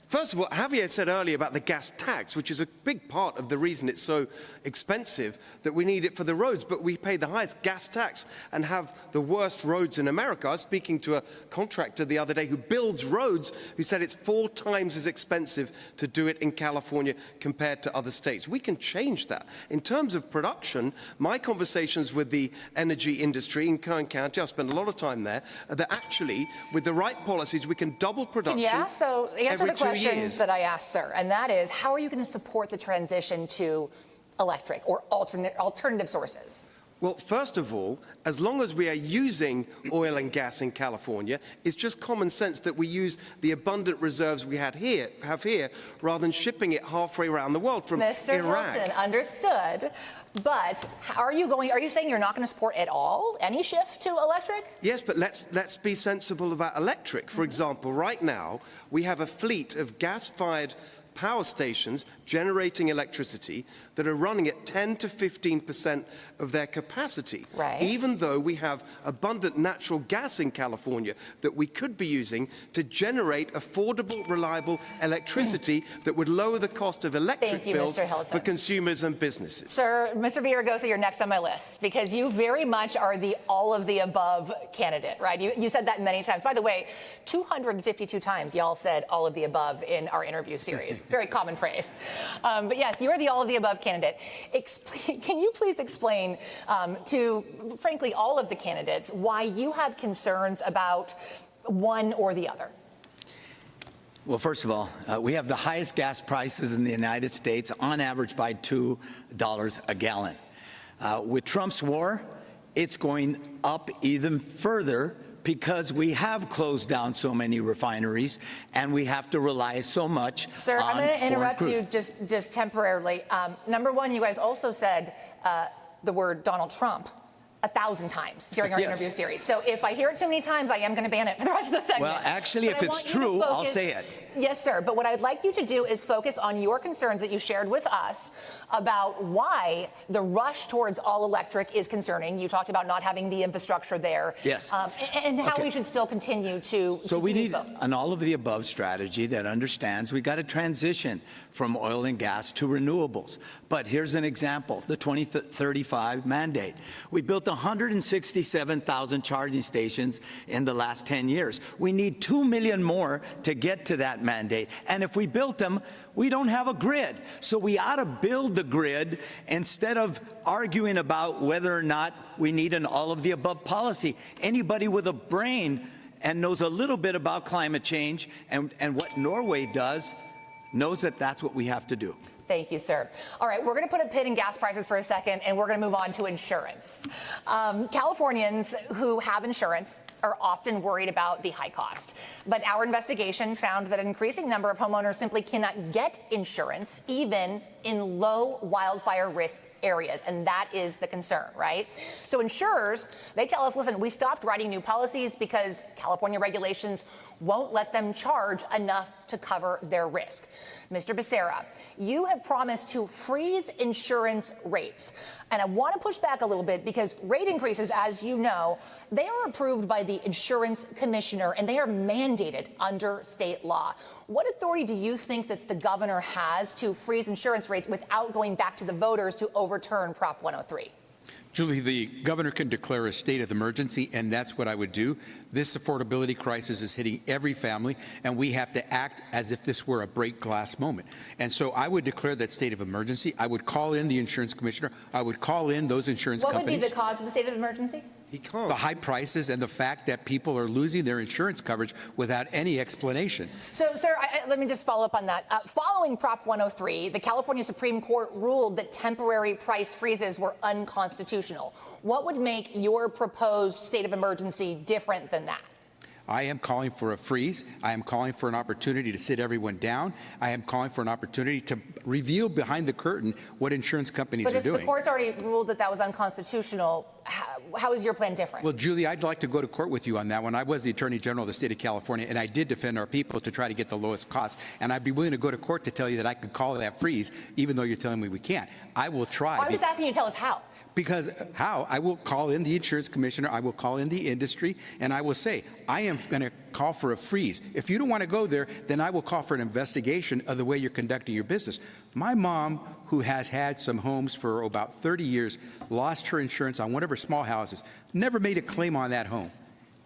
First of all, Javier said earlier about the gas tax, which is a big part of the reason it's so expensive, that we need it for the roads, but we pay the highest gas tax and have the worst roads in America. I was speaking to a contractor the other day who builds roads, who said it's 4 times as expensive to do it in California compared to other states. We can change that. In terms of production, my conversations with the energy industry in Kern County, I spend a lot of time there, that actually, with the right policies, we can double production. Can you ask, though, answer the question that I asked, sir, and that is, how are you going to support the transition to electric or alternative sources? Well, first of all, as long as we are using oil and gas in California, it's just common sense that we use the abundant reserves we have here, rather than shipping it halfway around the world from Mr. Iraq. Hilton, understood. But are you saying you're not going to support at all any shift to electric? Yes, but let's be sensible about electric. For example, right now, we have a fleet of gas-fired power stations generating electricity that are running at 10 to 15% of their capacity, even though we have abundant natural gas in California that we could be using to generate affordable, reliable electricity that would lower the cost of electric bills for consumers and businesses. Sir, Mr. Villaraigosa, you're next on my list because you very much are the all-of-the-above candidate, right? You said that many times. By the way, 252 times y'all said all of the above in our interview series. Very common phrase. But yes, you are the all-of-the-above candidate. Can you please explain to, frankly, all of the candidates why you have concerns about one or the other? Well, first of all, we have the highest gas prices in the United States, on average by $2 a gallon. With Trump's war, it's going up even further because we have closed down so many refineries and we have to rely so much on Sir, I'm going to interrupt crude. you just temporarily. Number one, you guys also said the word Donald Trump 1,000 times during our interview series. So if I hear it too many times, I am going to ban it for the rest of the segment. Well, actually, if it's true, I'll say it. Yes, sir. But what I'd like you to do is focus on your concerns that you shared with us about why the rush towards all electric is concerning. You talked about not having the infrastructure there. Yes. And how we should still continue to. So we need an all-of-the-above strategy that understands we got to transition from oil and gas to renewables. But here's an example, the 2035 mandate. We built 167,000 charging stations in the last 10 years. We need 2 million more to get to that mandate. And if we built them, we don't have a grid. So we ought to build the grid instead of arguing about whether or not we need an all-of-the-above policy. Anybody with a brain and knows a little bit about climate change and what Norway does knows that that's what we have to do. Thank you, sir. All right, we're going to put a pin in gas prices for a second, and we're going to move on to insurance. Californians who have insurance are often worried about the high cost. But our investigation found that an increasing number of homeowners simply cannot get insurance, even in low wildfire risk areas. And that is the concern, right? So insurers, they tell us, listen, we stopped writing new policies because California regulations won't let them charge enough to cover their risk. Mr. Becerra, you have promised to freeze insurance rates. And I want to push back a little bit because rate increases, as you know, they are approved by the insurance commissioner and they are mandated under state law. What authority do you think that the governor has to freeze insurance rates without going back to the voters to overturn Prop 103? Julie, the governor can declare a state of emergency, and that's what I would do. This affordability crisis is hitting every family, and we have to act as if this were a break glass moment. And so I would declare that state of emergency. I would call in the insurance commissioner. I would call in those insurance companies. What would be the cause of the state of emergency? The high prices and the fact that people are losing their insurance coverage without any explanation. So, sir, let me just follow up on that. Following Prop 103, the California Supreme Court ruled that temporary price freezes were unconstitutional. What would make your proposed state of emergency different than that? I am calling for a freeze. I am calling for an opportunity to sit everyone down. I am calling for an opportunity to reveal behind the curtain what insurance companies are doing. But if the court's already ruled that that was unconstitutional, how is your plan different? Well, Julie, I'd like to go to court with you on that one. I was the Attorney General of the state of California, and I did defend our people to try to get the lowest cost. And I'd be willing to go to court to tell you that I could call that freeze, even though you're telling me we can't. I will try. Well, I'm just asking you to tell us how. Because how? I will call in the insurance commissioner, I will call in the industry, and I will say, I am going to call for a freeze. If you don't want to go there, then I will call for an investigation of the way you're conducting your business. My mom, who has had some homes for about 30 years, lost her insurance on one of her small houses, never made a claim on that home.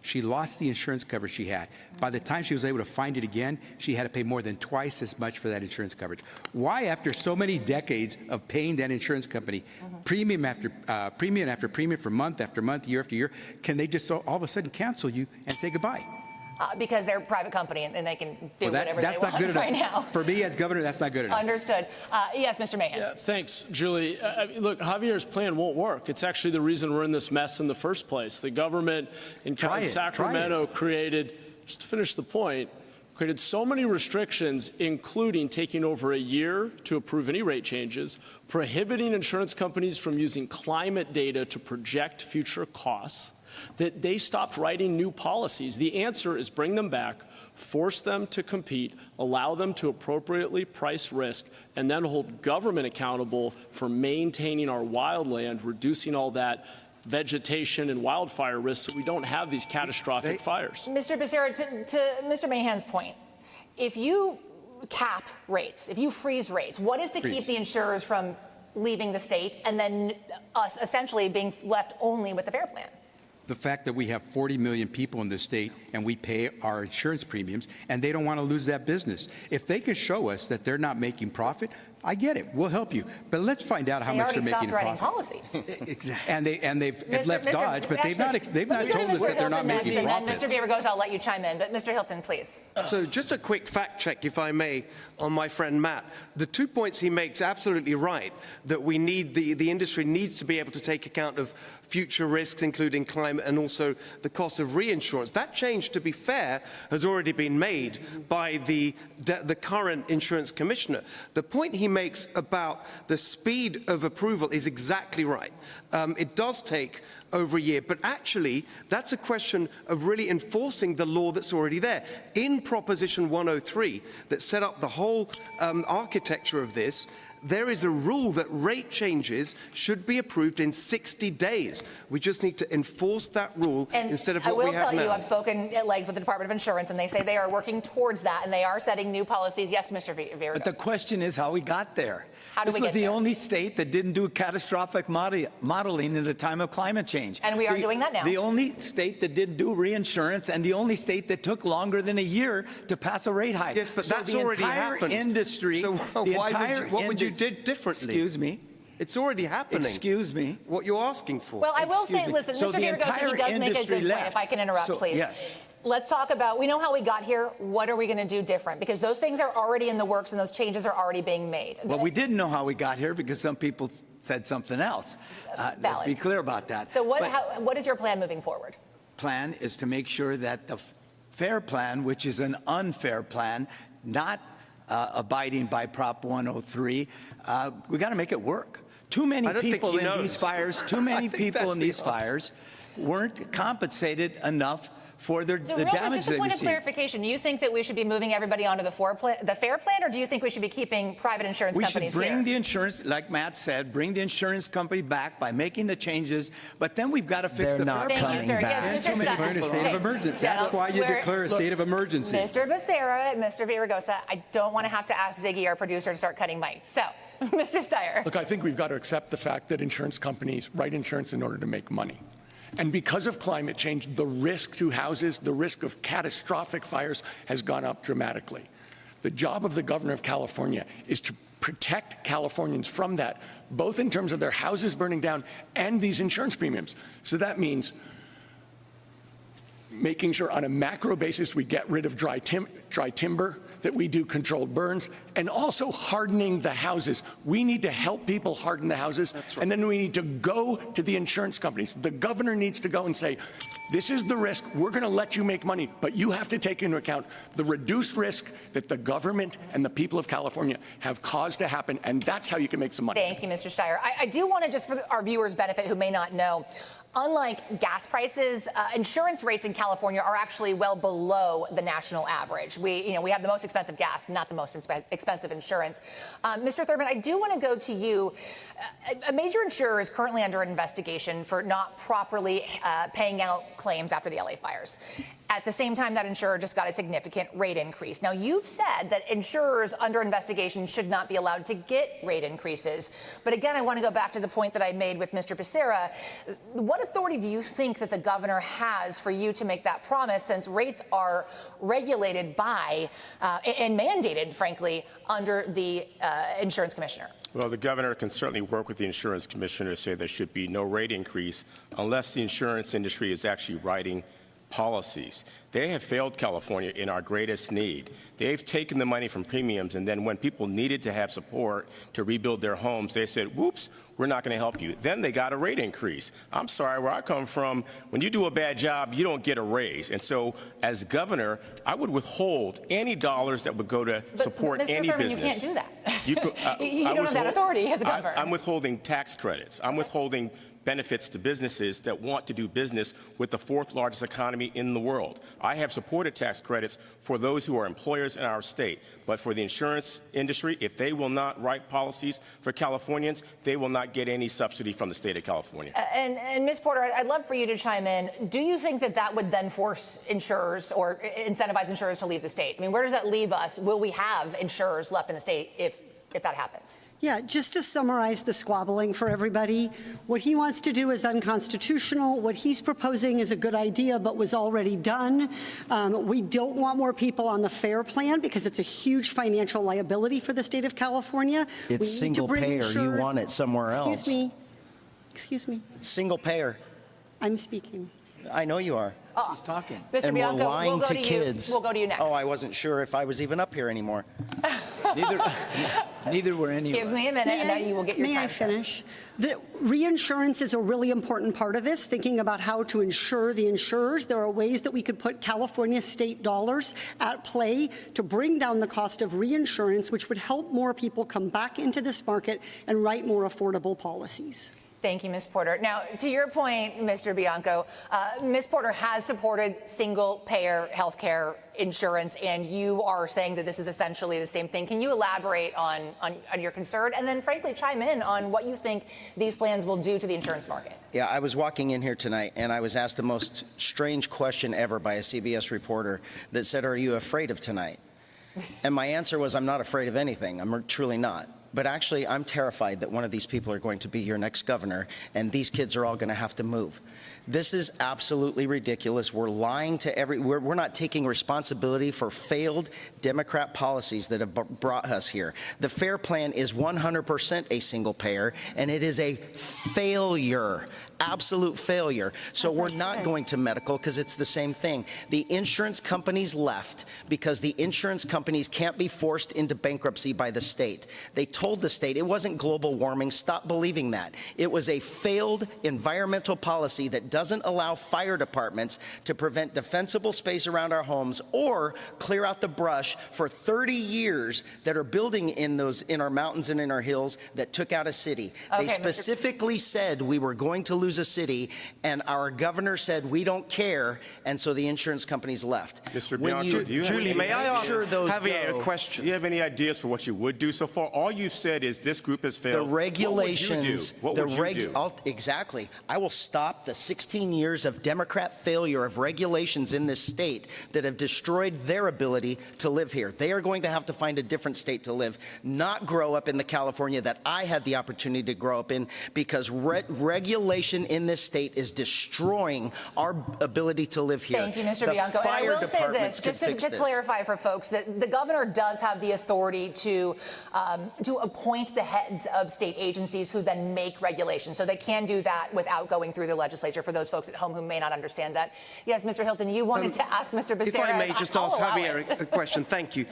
She lost the insurance coverage she had. By the time she was able to find it again, she had to pay more than twice as much for that insurance coverage. Why, after so many decades of paying that insurance company premium after premium for month after month, year after year, can they just all of a sudden cancel you and say goodbye? Because they're a private company and they can do whatever that's they not want good enough. right now. For me as governor, that's not good enough. Understood. Yes, Mr. Mahan. Yeah, thanks, Julie. Look, Javier's plan won't work. It's actually the reason we're in this mess in the first place. The government in Sacramento created, just to finish the point, created so many restrictions, including taking over a year to approve any rate changes, prohibiting insurance companies from using climate data to project future costs, that they stopped writing new policies. The answer is bring them back, force them to compete, allow them to appropriately price risk, and then hold government accountable for maintaining our wildland, reducing all that vegetation and wildfire risk so we don't have these catastrophic fires. Mr. Becerra, to Mr. Mahan's point, if you cap rates, if you freeze rates, what is to keep the insurers from leaving the state and then us essentially being left only with the FAIR Plan? The fact that we have 40 million people in this state and we pay our insurance premiums and they don't want to lose that business. If they could show us that they're not making profit, I get it. We'll help you. But let's find out how much they're making in profit. Policies. Exactly. And they've left Dodge, but they've not told us that they're not making profits. Mr. Villaraigosa, I'll let you chime in, but Mr. Hilton, please. So just a quick fact check, if I may, on my friend Matt. The 2 points he makes absolutely right, that we need the industry needs to be able to take account of future risks, including climate and also the cost of reinsurance. That change, to be fair, has already been made by the current insurance commissioner. The point he makes about the speed of approval is exactly right. It does take over a year, but actually that's a question of really enforcing the law that's already there. In Proposition 103 that set up the whole architecture of this, there is a rule that rate changes should be approved in 60 days. We just need to enforce that rule instead of what we have now. I will tell you, I've spoken at length with the Department of Insurance, and they say they are working towards that, and they are setting new policies. Yes, Mr. Villaraigosa. But the question is how we got there. How do we get there? This was the only state that didn't do catastrophic modeling in the time of climate change. And we are doing that now. The only state that didn't do reinsurance, and the only state that took longer than a year to pass a rate hike. Yes, but that's already happened. Industry, so what would you do differently? Excuse me. It's already happening. Excuse me. What you're asking for. Well, I will say, listen, so Mr. Villaraigosa, he does make a good point, if I can interrupt, please. Yes. Let's talk about, we know how we got here. What are we going to do different? Because those things are already in the works and those changes are already being made. Well, we didn't know how we got here because some people said something else. Let's be clear about that. So what is your plan moving forward? Plan is to make sure that the FAIR Plan, which is an unfair plan, not abiding by Prop 103, we got to make it work. Too many people in these fires, weren't compensated enough for the damage they received. Just a point of clarification, do you think that we should be moving everybody onto the FAIR Plan, or do you think we should be keeping private insurance companies here? We should bring the insurance, like Matt said, bring the insurance company back by making the changes, but then we've got to fix the FAIR Plan. Thank you, sir. Yes, Mr. Declare a state of emergency. That's why you declare a state of emergency. Mr. Becerra, Mr. Villaraigosa, I don't want to have to ask Ziggy, our producer, to start cutting mics. So Mr. Steyer. Look, I think we've got to accept the fact that insurance companies write insurance in order to make money. And because of climate change, the risk to houses, the risk of catastrophic fires has gone up dramatically. The job of the governor of California is to protect Californians from that, both in terms of their houses burning down and these insurance premiums. So that means making sure on a macro basis we get rid of dry timber, that we do controlled burns, and also hardening the houses. We need to help people harden the houses, and then we need to go to the insurance companies. The governor needs to go and say, this is the risk, we're going to let you make money, but you have to take into account the reduced risk that the government and the people of California have caused to happen, and that's how you can make some money. Thank you, Mr. Steyer. I do want to, just for our viewers' benefit who may not know, unlike gas prices, insurance rates in California are actually well below the national average. We have the most expensive gas, not the most expensive insurance. Mr. Thurman, I do want to go to you. A major insurer is currently under investigation for not properly paying out claims after the LA fires. At the same time, that insurer just got a significant rate increase. Now, you've said that insurers under investigation should not be allowed to get rate increases. But again, I want to go back to the point that I made with Mr. Becerra. What authority do you think that the governor has for you to make that promise, since rates are regulated by and mandated, frankly, under the insurance commissioner? Well, the governor can certainly work with the insurance commissioner to say there should be no rate increase unless the insurance industry is actually writing policies. They have failed California in our greatest need. They've taken the money from premiums, and then when people needed to have support to rebuild their homes, they said, whoops, we're not going to help you. Then they got a rate increase. I'm sorry, where I come from, when you do a bad job, you don't get a raise. And so as governor, I would withhold any dollars that would go to support Mr. any Thurman, business. you can't do that. You don't have that authority as a governor. I'm withholding tax credits. I'm withholding benefits to businesses that want to do business with the fourth largest economy in the world. I have supported tax credits for those who are employers in our state. But for the insurance industry, if they will not write policies for Californians, they will not get any subsidy from the state of California. And Ms. Porter, I'd love for you to chime in. Do you think that that would then force insurers or incentivize insurers to leave the state? I mean, where does that leave us? Will we have insurers left in the state if that happens? Yeah, just to summarize the squabbling for everybody, what he wants to do is unconstitutional. What he's proposing is a good idea, but was already done. We don't want more people on the FAIR plan because it's a huge financial liability for the state of California. It's single payer. You want it somewhere else. Excuse me. Excuse me. It's single payer. I'm speaking. I know you are. She's talking. Mr. And Bianco, we're lying we'll go to to kids. You. We'll go to you next. Oh, I wasn't sure if I was even up here anymore. Neither were any Give of us. me a minute, and then you will get your time. May I finish? The reinsurance is a really important part of this, thinking about how to insure the insurers. There are ways that we could put California state dollars at play to bring down the cost of reinsurance, which would help more people come back into this market and write more affordable policies. Thank you, Ms. Porter. Now, to your point, Mr. Bianco, Ms. Porter has supported single-payer health care insurance, and you are saying that this is essentially the same thing. Can you elaborate on your concern, and then, frankly, chime in on what you think these plans will do to the insurance market? Yeah, I was walking in here tonight, and I was asked the most strange question ever by a CBS reporter that said, "Are you afraid of tonight?" And my answer was, I'm not afraid of anything. I'm truly not. But actually, I'm terrified that one of these people are going to be your next governor, and these kids are all going to have to move. This is absolutely ridiculous. We're lying to we're not taking responsibility for failed Democrat policies that have brought us here. The FAIR plan is 100% a single payer, and it is a failure. Absolute failure. So we're not going to medical because it's the same thing. The insurance companies left because the insurance companies can't be forced into bankruptcy by the state. They told the state it wasn't global warming. Stop believing that. It was a failed environmental policy that doesn't allow fire departments to prevent defensible space around our homes or clear out the brush for 30 years that are building in our mountains and in our hills that took out a city. Okay, they specifically said we were going to lose lose a city, and our governor said, we don't care, and so the insurance companies left. Mr. When Bianco, do you have Julie, any may I ask Javier a question? Do you have any ideas for what you would do so far? All you've said is this group has failed. The regulations, What would you do? Exactly. I will stop the 16 years of Democrat failure of regulations in this state that have destroyed their ability to live here. They are going to have to find a different state to live, not grow up in the California that I had the opportunity to grow up in, because regulation in this state is destroying our ability to live here. Thank you, Mr. Bianco. And I will say this, just to clarify for folks, that the governor does have the authority to appoint the heads of state agencies who then make regulations. So they can do that without going through the legislature, for those folks at home who may not understand that. Yes, Mr. Hilton, you wanted to ask Mr. Becerra. If I may just ask Javier a question. Thank you.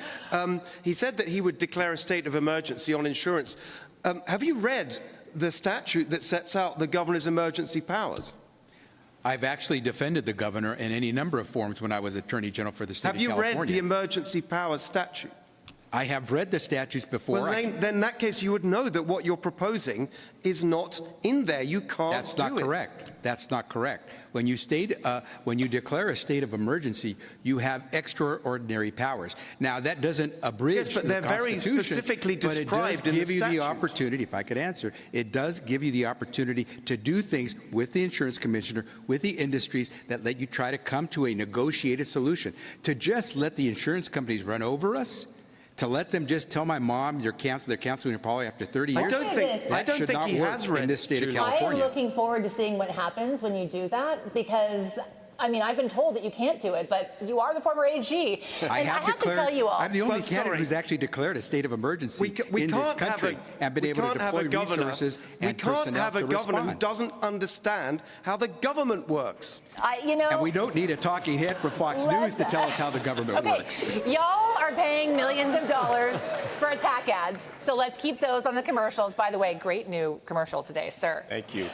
He said that he would declare a state of emergency on insurance. Have you read the statute that sets out the governor's emergency powers? I've actually defended the governor in any number of forms when I was Attorney General for the state of California. Have you read the emergency powers statute? I have read the statutes before. Well, then in that case, you would know that what you're proposing is not in there. You can't That's do not it. correct. That's not correct. When you declare a state of emergency, you have extraordinary powers. Now, that doesn't abridge but the they're very Constitution, specifically but it does described in the give you the statute. opportunity, if I could answer, it does give you the opportunity to do things with the insurance commissioner, with the industries, that let you try to come to a negotiated solution. To just let the insurance companies run over us, to let them just tell my mom they're canceling your policy after 30 years. I don't think he has read in this state of I am California. looking forward to seeing what happens when you do that, because I mean, I've been told that you can't do it, but you are the former AG. And I have to tell you all. I'm the only candidate who's actually declared a state of emergency in this country and been able to deploy resources and personnel to respond. We can't have a governor who doesn't understand how the government works. And we don't need a talking head from Fox News to tell us how the government works. Y'all are paying millions of dollars for attack ads, so let's keep those on the commercials. By the way, great new commercial today, sir. Thank you.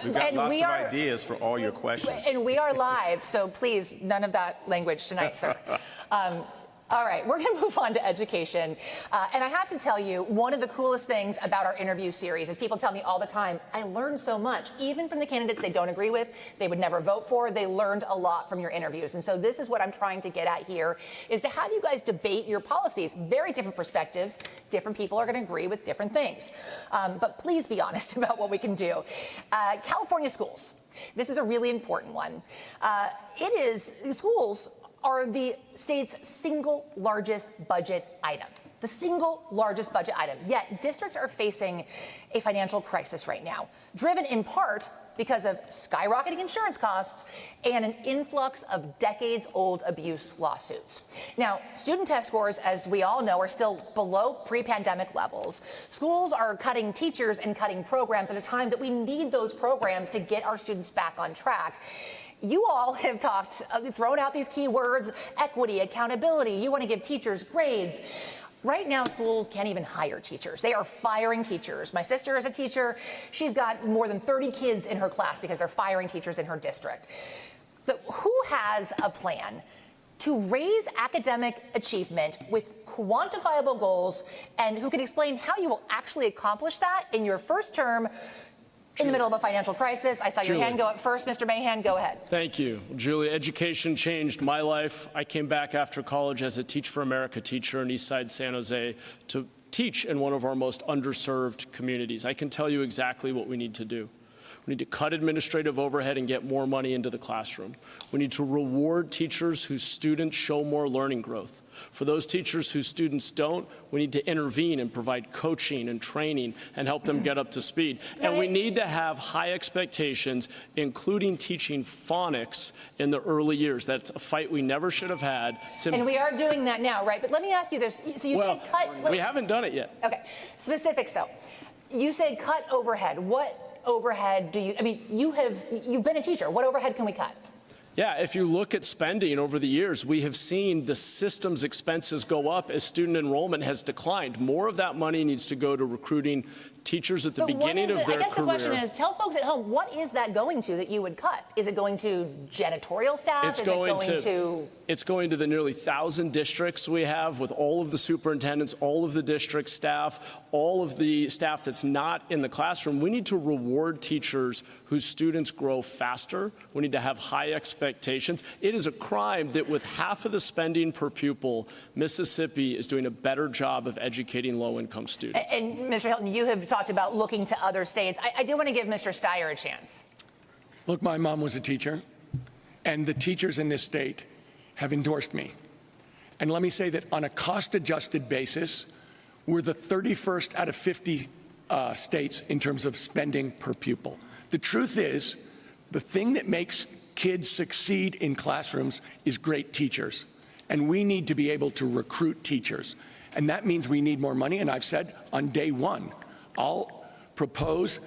We've got lots of ideas for all your questions. And we are live, so please, none of that language tonight, sir. All right, we're going to move on to education. And I have to tell you, one of the coolest things about our interview series is people tell me all the time, I learned so much, even from the candidates they don't agree with, they would never vote for. They learned a lot from your interviews. And so this is what I'm trying to get at here, is to have you guys debate your policies. Very different perspectives. Different people are going to agree with different things. But please be honest about what we can do. California schools. This is a really important one. Schools are the state's single largest budget item. The single largest budget item. Yet districts are facing a financial crisis right now, driven in part because of skyrocketing insurance costs and an influx of decades-old abuse lawsuits. Now, student test scores, as we all know, are still below pre-pandemic levels. Schools are cutting teachers and cutting programs at a time that we need those programs to get our students back on track. You all have thrown out these key words, equity, accountability. You want to give teachers grades. Right now, schools can't even hire teachers. They are firing teachers. My sister is a teacher. She's got more than 30 kids in her class because they're firing teachers in her district. Who has a plan to raise academic achievement with quantifiable goals, and who can explain how you will actually accomplish that in your first term in the middle of a financial crisis? I saw your hand go up first. Mr. Mahan, go ahead. Thank you. Julie, education changed my life. I came back after college as a Teach for America teacher in Eastside San Jose to teach in one of our most underserved communities. I can tell you exactly what we need to do. We need to cut administrative overhead and get more money into the classroom. We need to reward teachers whose students show more learning growth. For those teachers whose students don't, we need to intervene and provide coaching and training and help them get up to speed. And we need to have high expectations, including teaching phonics in the early years. That's a fight we never should have had. And we are doing that now, right? But let me ask you this. So you said cut. We haven't done it yet. Okay. Specifics, though. You said cut overhead. What overhead do you, I mean, you've been a teacher. What overhead can we cut? Yeah, if you look at spending over the years, we have seen the system's expenses go up as student enrollment has declined. More of that money needs to go to recruiting Teachers at the beginning of their career. I guess the question is, tell folks at home, what is that going to that you would cut? Is it going to janitorial staff? It's going to the nearly 1,000 districts we have, with all of the superintendents, all of the district staff, all of the staff that's not in the classroom. We need to reward teachers whose students grow faster. We need to have high expectations. It is a crime that with half of the spending per pupil, Mississippi is doing a better job of educating low-income students. And Mr. Hilton, you have talked about looking to other states. I do want to give Mr. Steyer a chance. Look, my mom was a teacher, and the teachers in this state have endorsed me. And let me say that on a cost-adjusted basis, we're the 31st out of 50 states in terms of spending per pupil. The truth is, the thing that makes kids succeed in classrooms is great teachers. And we need to be able to recruit teachers. And that means we need more money. And I've said on day one, I'll propose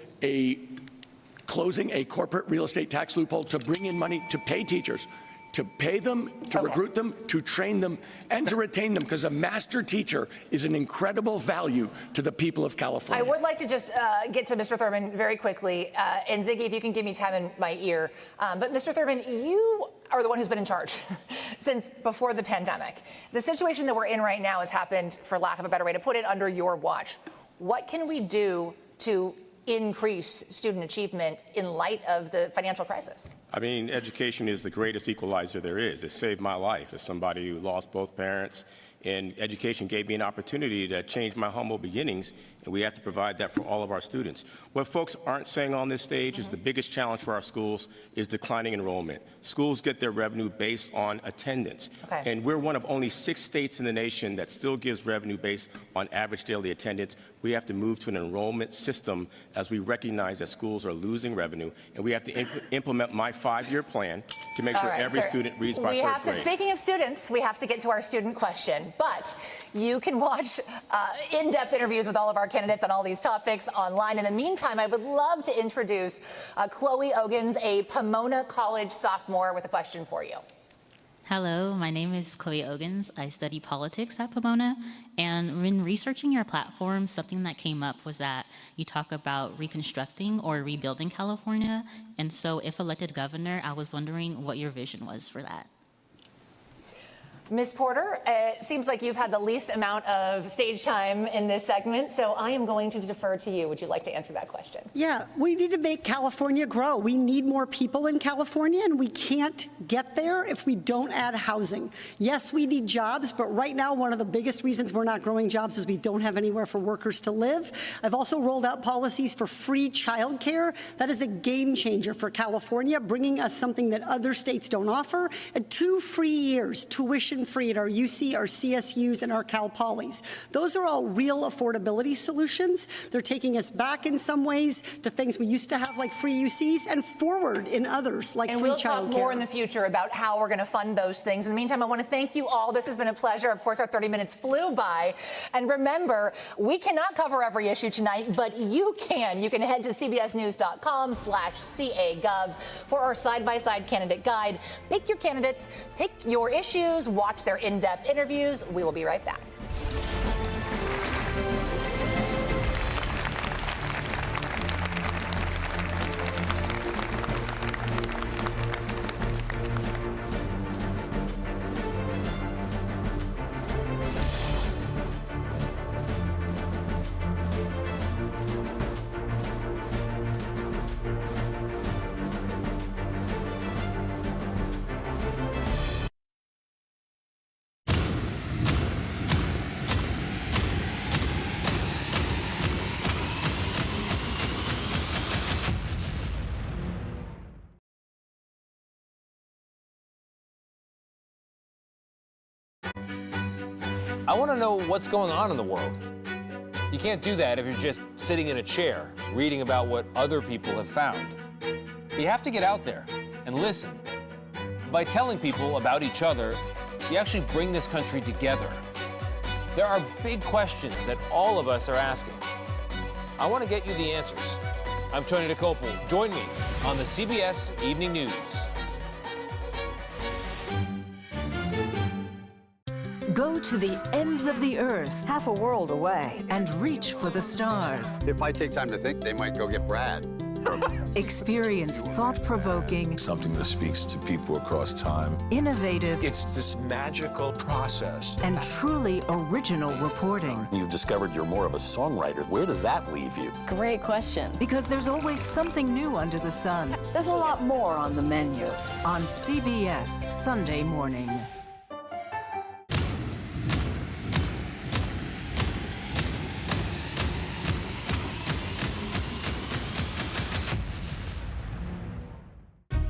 closing a corporate real estate tax loophole to bring in money to pay teachers, to pay them, to recruit them, to train them, and to retain them, because a master teacher is an incredible value to the people of California. I would like to just get to Mr. Thurman very quickly. And Ziggy, if you can give me time in my ear. But Mr. Thurman, you are the one who's been in charge since before the pandemic. The situation that we're in right now has happened, for lack of a better way to put it, under your watch. What can we do to increase student achievement in light of the financial crisis? I mean, education is the greatest equalizer there is. It saved my life as somebody who lost both parents, and education gave me an opportunity to change my humble beginnings, and we have to provide that for all of our students. What folks aren't saying on this stage is the biggest challenge for our schools is declining enrollment. Schools get their revenue based on attendance, and we're one of only 6 states in the nation that still gives revenue based on average daily attendance. We have to move to an enrollment system as we recognize that schools are losing revenue, and we have to implement my 5-year plan to make sure every student reads by 3rd grade. Speaking of students, we have to get to our student question, but you can watch in-depth interviews with all of our candidates on all these topics online. In the meantime, I would love to introduce Chloe Ogans, a Pomona College sophomore, with a question for you. Hello, my name is Chloe Ogans. I study politics at Pomona, and when researching your platform, something that came up was that you talk about reconstructing or rebuilding California, and so if elected governor, I was wondering what your vision was for that. Ms. Porter, it seems like you've had the least amount of stage time in this segment, so I am going to defer to you. Would you like to answer that question? Yeah, we need to make California grow. We need more people in California, and we can't get there if we don't add housing. Yes, we need jobs, but right now one of the biggest reasons we're not growing jobs is we don't have anywhere for workers to live. I've also rolled out policies for free childcare. That is a game changer for California, bringing us something that other states don't offer. And 2 free years, tuition free at our UC, our CSUs, and our Cal Polys. Those are all real affordability solutions. They're taking us back in some ways to things we used to have, like free UCs, and forward in others, like free childcare. And we'll talk more in the future about how we're going to fund those things. In the meantime, I want to thank you all. This has been a pleasure. Of course, our 30 minutes flew by. And remember, we cannot cover every issue tonight, but you can. You can head to cbsnews.com/CAGov for our side-by-side candidate guide. Pick your candidates, pick your issues, watch their in-depth interviews. We will be right back. I want to know what's going on in the world. You can't do that if you're just sitting in a chair, reading about what other people have found. You have to get out there and listen. By telling people about each other, you actually bring this country together. There are big questions that all of us are asking. I want to get you the answers. I'm Tony DeCopel. Join me on the CBS Evening News. Go to the ends of the earth, half a world away, and reach for the stars. If I take time to think, they might go get Brad. Experience thought-provoking, Something that speaks to people across time. innovative, It's this magical process. and truly original reporting. You've discovered you're more of a songwriter. Where does that leave you? Great question. Because there's always something new under the sun. There's a lot more on the menu on CBS Sunday morning.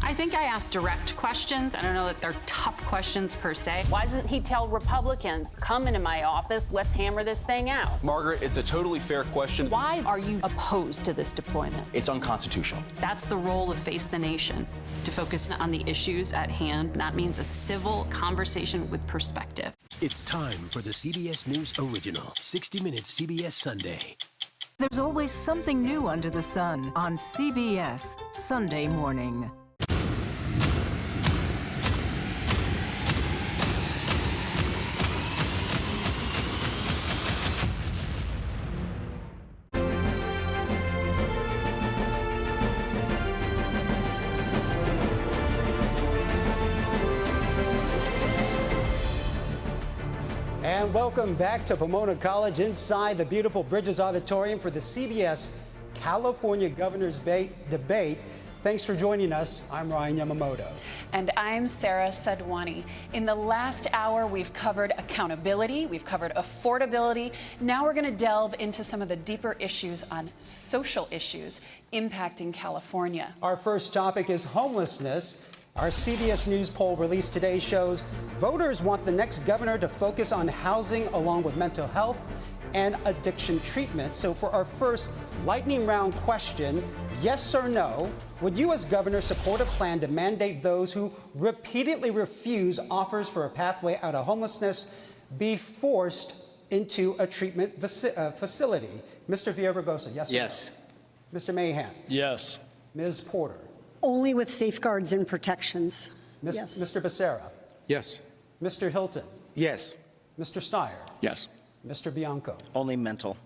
I think I asked direct questions. I don't know that they're tough questions per se. Why doesn't he tell Republicans, come into my office, let's hammer this thing out? Margaret, it's a totally fair question. Why are you opposed to this deployment? It's unconstitutional. That's the role of Face the Nation, to focus on the issues at hand. That means a civil conversation with perspective. It's time for the CBS News Original, 60 Minutes CBS Sunday. There's always something new under the sun on CBS Sunday morning. And welcome back to Pomona College inside the beautiful Bridges Auditorium for the CBS California Governor's Debate. Thanks for joining us. I'm Ryan Yamamoto. And I'm Sarah Sadwani. In the last hour, we've covered accountability, we've covered affordability. Now we're going to delve into some of the deeper issues on social issues impacting California. Our first topic is homelessness. Our CBS News poll released today shows voters want the next governor to focus on housing along with mental health and addiction treatment. So for our first lightning round question, yes or no, would you as governor support a plan to mandate those who repeatedly refuse offers for a pathway out of homelessness be forced into a treatment facility? Mr. Villaraigosa, yes or Yes. no? Mr. Mahan? Yes. Ms. Porter? Only with safeguards and protections. Yes. Mr. Becerra? Yes. Mr. Hilton? Yes. Mr. Steyer? Yes. Mr. Bianco? Only mental.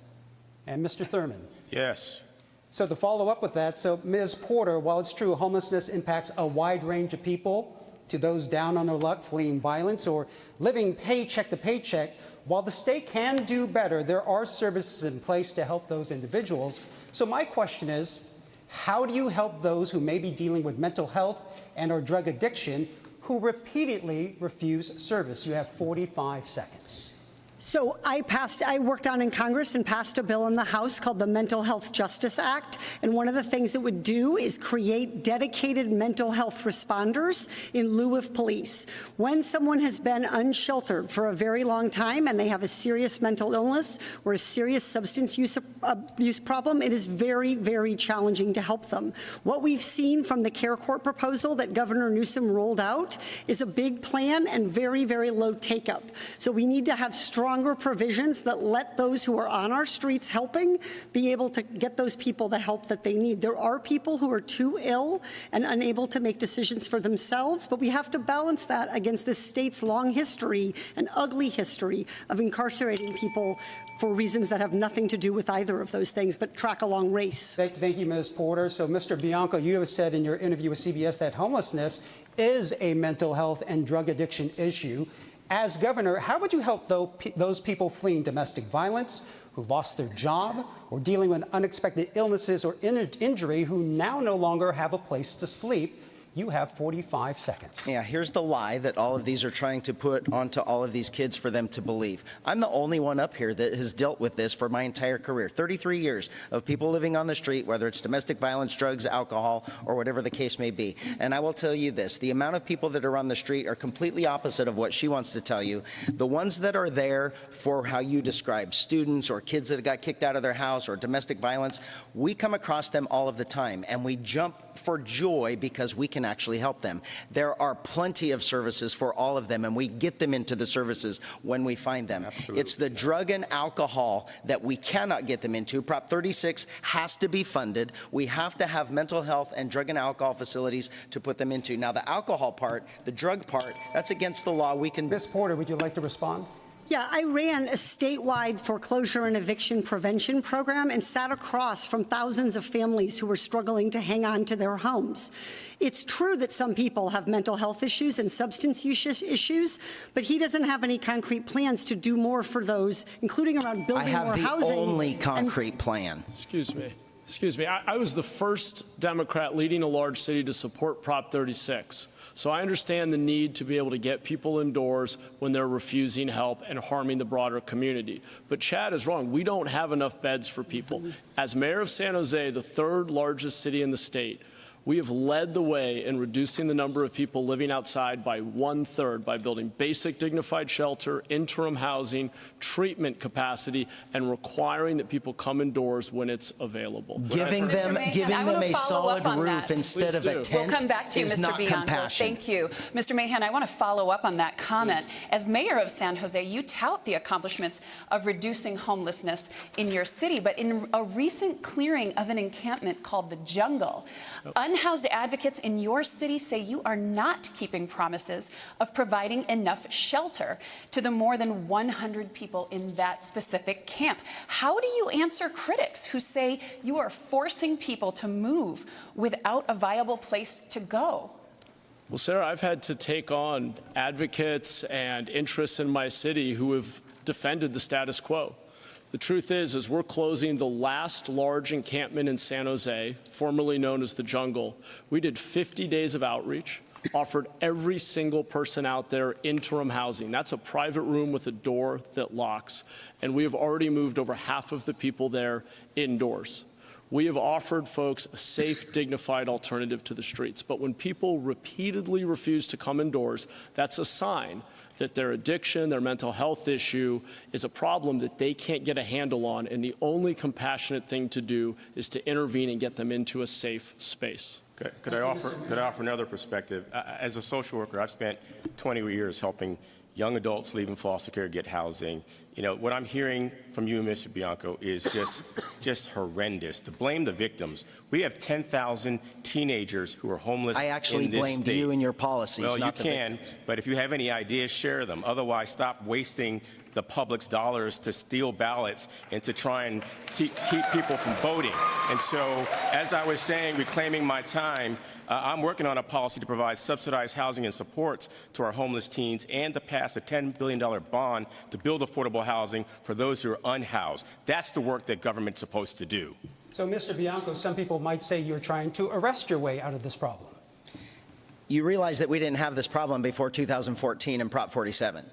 And Mr. Thurman? Yes. So to follow up with that, so Ms. Porter, while it's true homelessness impacts a wide range of people, to those down on their luck, fleeing violence, or living paycheck to paycheck, while the state can do better, there are services in place to help those individuals. So my question is, how do you help those who may be dealing with mental health and or drug addiction who repeatedly refuse service? You have 45 seconds. So I worked on in Congress and passed a bill in the House called the Mental Health Justice Act. And one of the things it would do is create dedicated mental health responders in lieu of police. When someone has been unsheltered for a very long time and they have a serious mental illness or a serious substance use problem, it is very, very challenging to help them. What we've seen from the Care Court proposal that Governor Newsom rolled out is a big plan and very, very low take-up. So we need to have stronger provisions that let those who are on our streets helping be able to get those people the help that they need. There are people who are too ill and unable to make decisions for themselves, but we have to balance that against this state's long history, an ugly history of incarcerating people for reasons that have nothing to do with either of those things, but track along race. Thank you, Ms. Porter. So, Mr. Bianco, you have said in your interview with CBS that homelessness is a mental health and drug addiction issue. As governor, how would you help those people fleeing domestic violence, who lost their job, or dealing with unexpected illnesses or injury, who now no longer have a place to sleep? You have 45 seconds. Yeah, here's the lie that all of these are trying to put onto all of these kids for them to believe. I'm the only one up here that has dealt with this for my entire career. 33 years of people living on the street, whether it's domestic violence, drugs, alcohol, or whatever the case may be. And I will tell you this, the amount of people that are on the street are completely opposite of what she wants to tell you. The ones that are there for how you describe students or kids that got kicked out of their house or domestic violence, we come across them all of the time, and we jump for joy because we can actually help them. There are plenty of services for all of them, and we get them into the services when we find them. Absolutely. It's the drug and alcohol that we cannot get them into. Prop 36 has to be funded. We have to have mental health and drug and alcohol facilities to put them into. Now, the alcohol part, the drug part, that's against the law. We can. Ms. Porter, would you like to respond? Yeah, I ran a statewide foreclosure and eviction prevention program and sat across from thousands of families who were struggling to hang on to their homes. It's true that some people have mental health issues and substance use issues, but he doesn't have any concrete plans to do more for those, including around building more housing. I have the only concrete plan. Excuse me. I was the first Democrat leading a large city to support Prop 36. So I understand the need to be able to get people indoors when they're refusing help and harming the broader community. But Chad is wrong. We don't have enough beds for people. As mayor of San Jose, the third largest city in the state, we have led the way in reducing the number of people living outside by 1/3 by building basic dignified shelter, interim housing, treatment capacity, and requiring that people come indoors when it's available. Giving them a solid roof instead of a tent We'll come back to you, is Mr. not Bianco. compassion. Thank you. Mr. Mahan, I want to follow up on that comment. As mayor of San Jose, you tout the accomplishments of reducing homelessness in your city, but in a recent clearing of an encampment called the Jungle, unhoused advocates in your city say you are not keeping promises of providing enough shelter to the more than 100 people in that specific camp. How do you answer critics who say you are forcing people to move without a viable place to go? Well, Sarah, I've had to take on advocates and interests in my city who have defended the status quo. The truth is we're closing the last large encampment in San Jose, formerly known as the Jungle. We did 50 days of outreach, offered every single person out there interim housing. That's a private room with a door that locks. And we have already moved over half of the people there indoors. We have offered folks a safe, dignified alternative to the streets. But when people repeatedly refuse to come indoors, that's a sign that their addiction, their mental health issue is a problem that they can't get a handle on, and the only compassionate thing to do is to intervene and get them into a safe space. Could I offer another perspective? As a social worker, I've spent 20 years helping young adults leaving foster care get housing. You know, what I'm hearing from you, Mr. Bianco, is just horrendous. To blame the victims. We have 10,000 teenagers who are homeless in this state. I actually blamed you and your policies, well, not you can, but if you have any ideas, share them. Otherwise, stop wasting the public's dollars to steal ballots and to try and keep people from voting. And so, as I was saying, reclaiming my time, I'm working on a policy to provide subsidized housing and supports to our homeless teens and to pass a $10 billion bond to build affordable housing for those who are unhoused. That's the work that government's supposed to do. So, Mr. Bianco, some people might say you're trying to arrest your way out of this problem. You realize that we didn't have this problem before 2014 in Prop 47.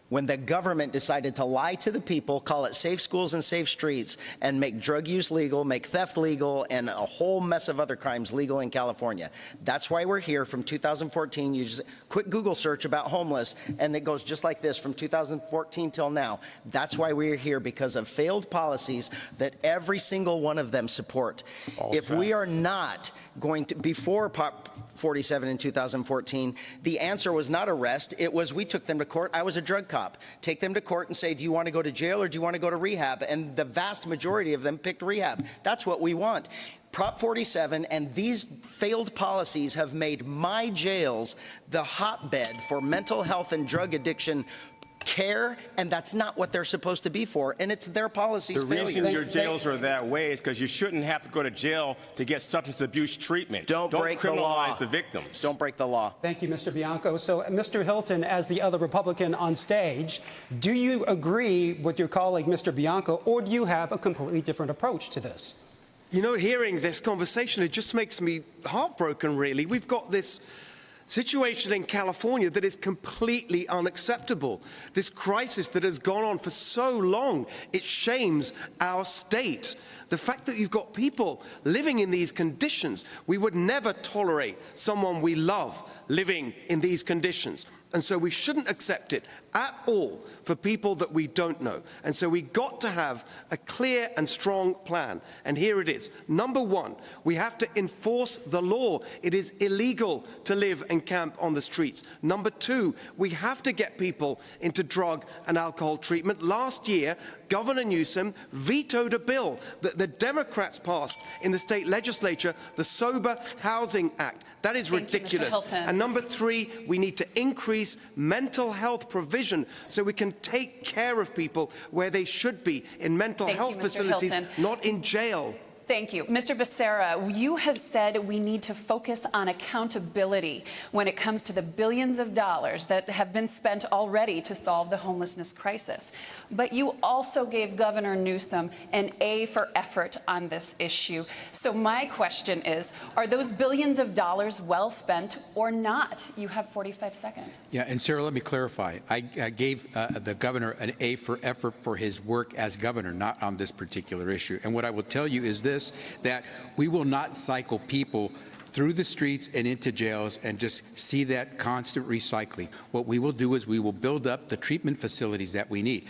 When the government decided to lie to the people, call it safe schools and safe streets, and make drug use legal, make theft legal, and a whole mess of other crimes legal in California. That's why we're here from 2014. You just quick Google search about homeless, and it goes just like this from 2014 till now. That's why we're here, because of failed policies that every single one of them support. If we are not going to, before Prop 47 in 2014, the answer was not arrest. It was we took them to court. I was a drug cop. Take them to court and say, do you want to go to jail or do you want to go to rehab? And the vast majority of them picked rehab. That's what we want. Prop 47 and these failed policies have made my jails the hotbed for mental health and drug addiction care, and that's not what they're supposed to be for, and it's their policies. The reason your jails are that way is because you shouldn't have to go to jail to get substance abuse treatment. Don't break the law. Criminalize the victims. Don't break the law. Thank you, Mr. Bianco. So, Mr. Hilton, as the other Republican on stage, do you agree with your colleague, Mr. Bianco, or do you have a completely different approach to this? You know, hearing this conversation, it just makes me heartbroken, really. We've got this situation in California that is completely unacceptable. This crisis that has gone on for so long, it shames our state. The fact that you've got people living in these conditions, we would never tolerate someone we love living in these conditions. And so we shouldn't accept it at all for people that we don't know. And so we got to have a clear and strong plan. And here it is. Number one, we have to enforce the law. It is illegal to live and camp on the streets. Number two, we have to get people into drug and alcohol treatment. Last year, Governor Newsom vetoed a bill that the Democrats passed in the state legislature, the Sober Housing Act. That is ridiculous. Thank you, Mr. Hilton. And number three, we need to increase mental health provision so we can take care of people where they should be, in mental health facilities, not in jail. Thank you. Mr. Becerra, you have said we need to focus on accountability when it comes to the billions of dollars that have been spent already to solve the homelessness crisis. But you also gave Governor Newsom an A for effort on this issue. So my question is, are those billions of dollars well spent or not? You have 45 seconds. Yeah, and Sarah, let me clarify. I gave the governor an A for effort for his work as governor, not on this particular issue. And what I will tell you is this, that we will not cycle people through the streets and into jails and just see that constant recycling. What we will do is we will build up the treatment facilities that we need.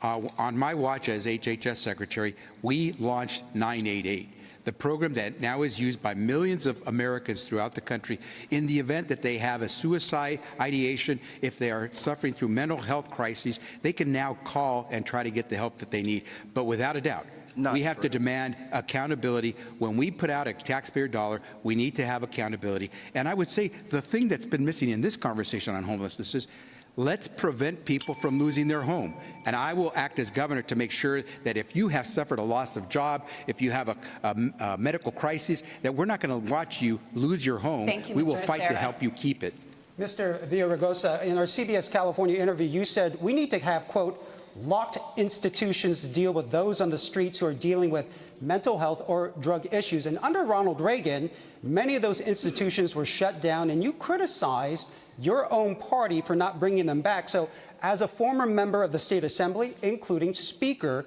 On my watch as HHS Secretary, we launched 988, the program that now is used by millions of Americans throughout the country in the event that they have a suicide ideation, if they are suffering through mental health crises, they can now call and try to get the help that they need. But without a doubt, we have to demand accountability. When we put out a taxpayer dollar, we need to have accountability. And I would say the thing that's been missing in this conversation on homelessness is let's prevent people from losing their home. And I will act as governor to make sure that if you have suffered a loss of job, if you have a medical crisis, that we're not going to watch you lose your home. Thank you, we will Mr. fight to Becerra. help you keep it. Mr. Villaraigosa, in our CBS California interview, you said we need to have, quote, locked institutions to deal with those on the streets who are dealing with mental health or drug issues. And under Ronald Reagan, many of those institutions were shut down, and you criticized your own party for not bringing them back. So as a former member of the State Assembly, including Speaker,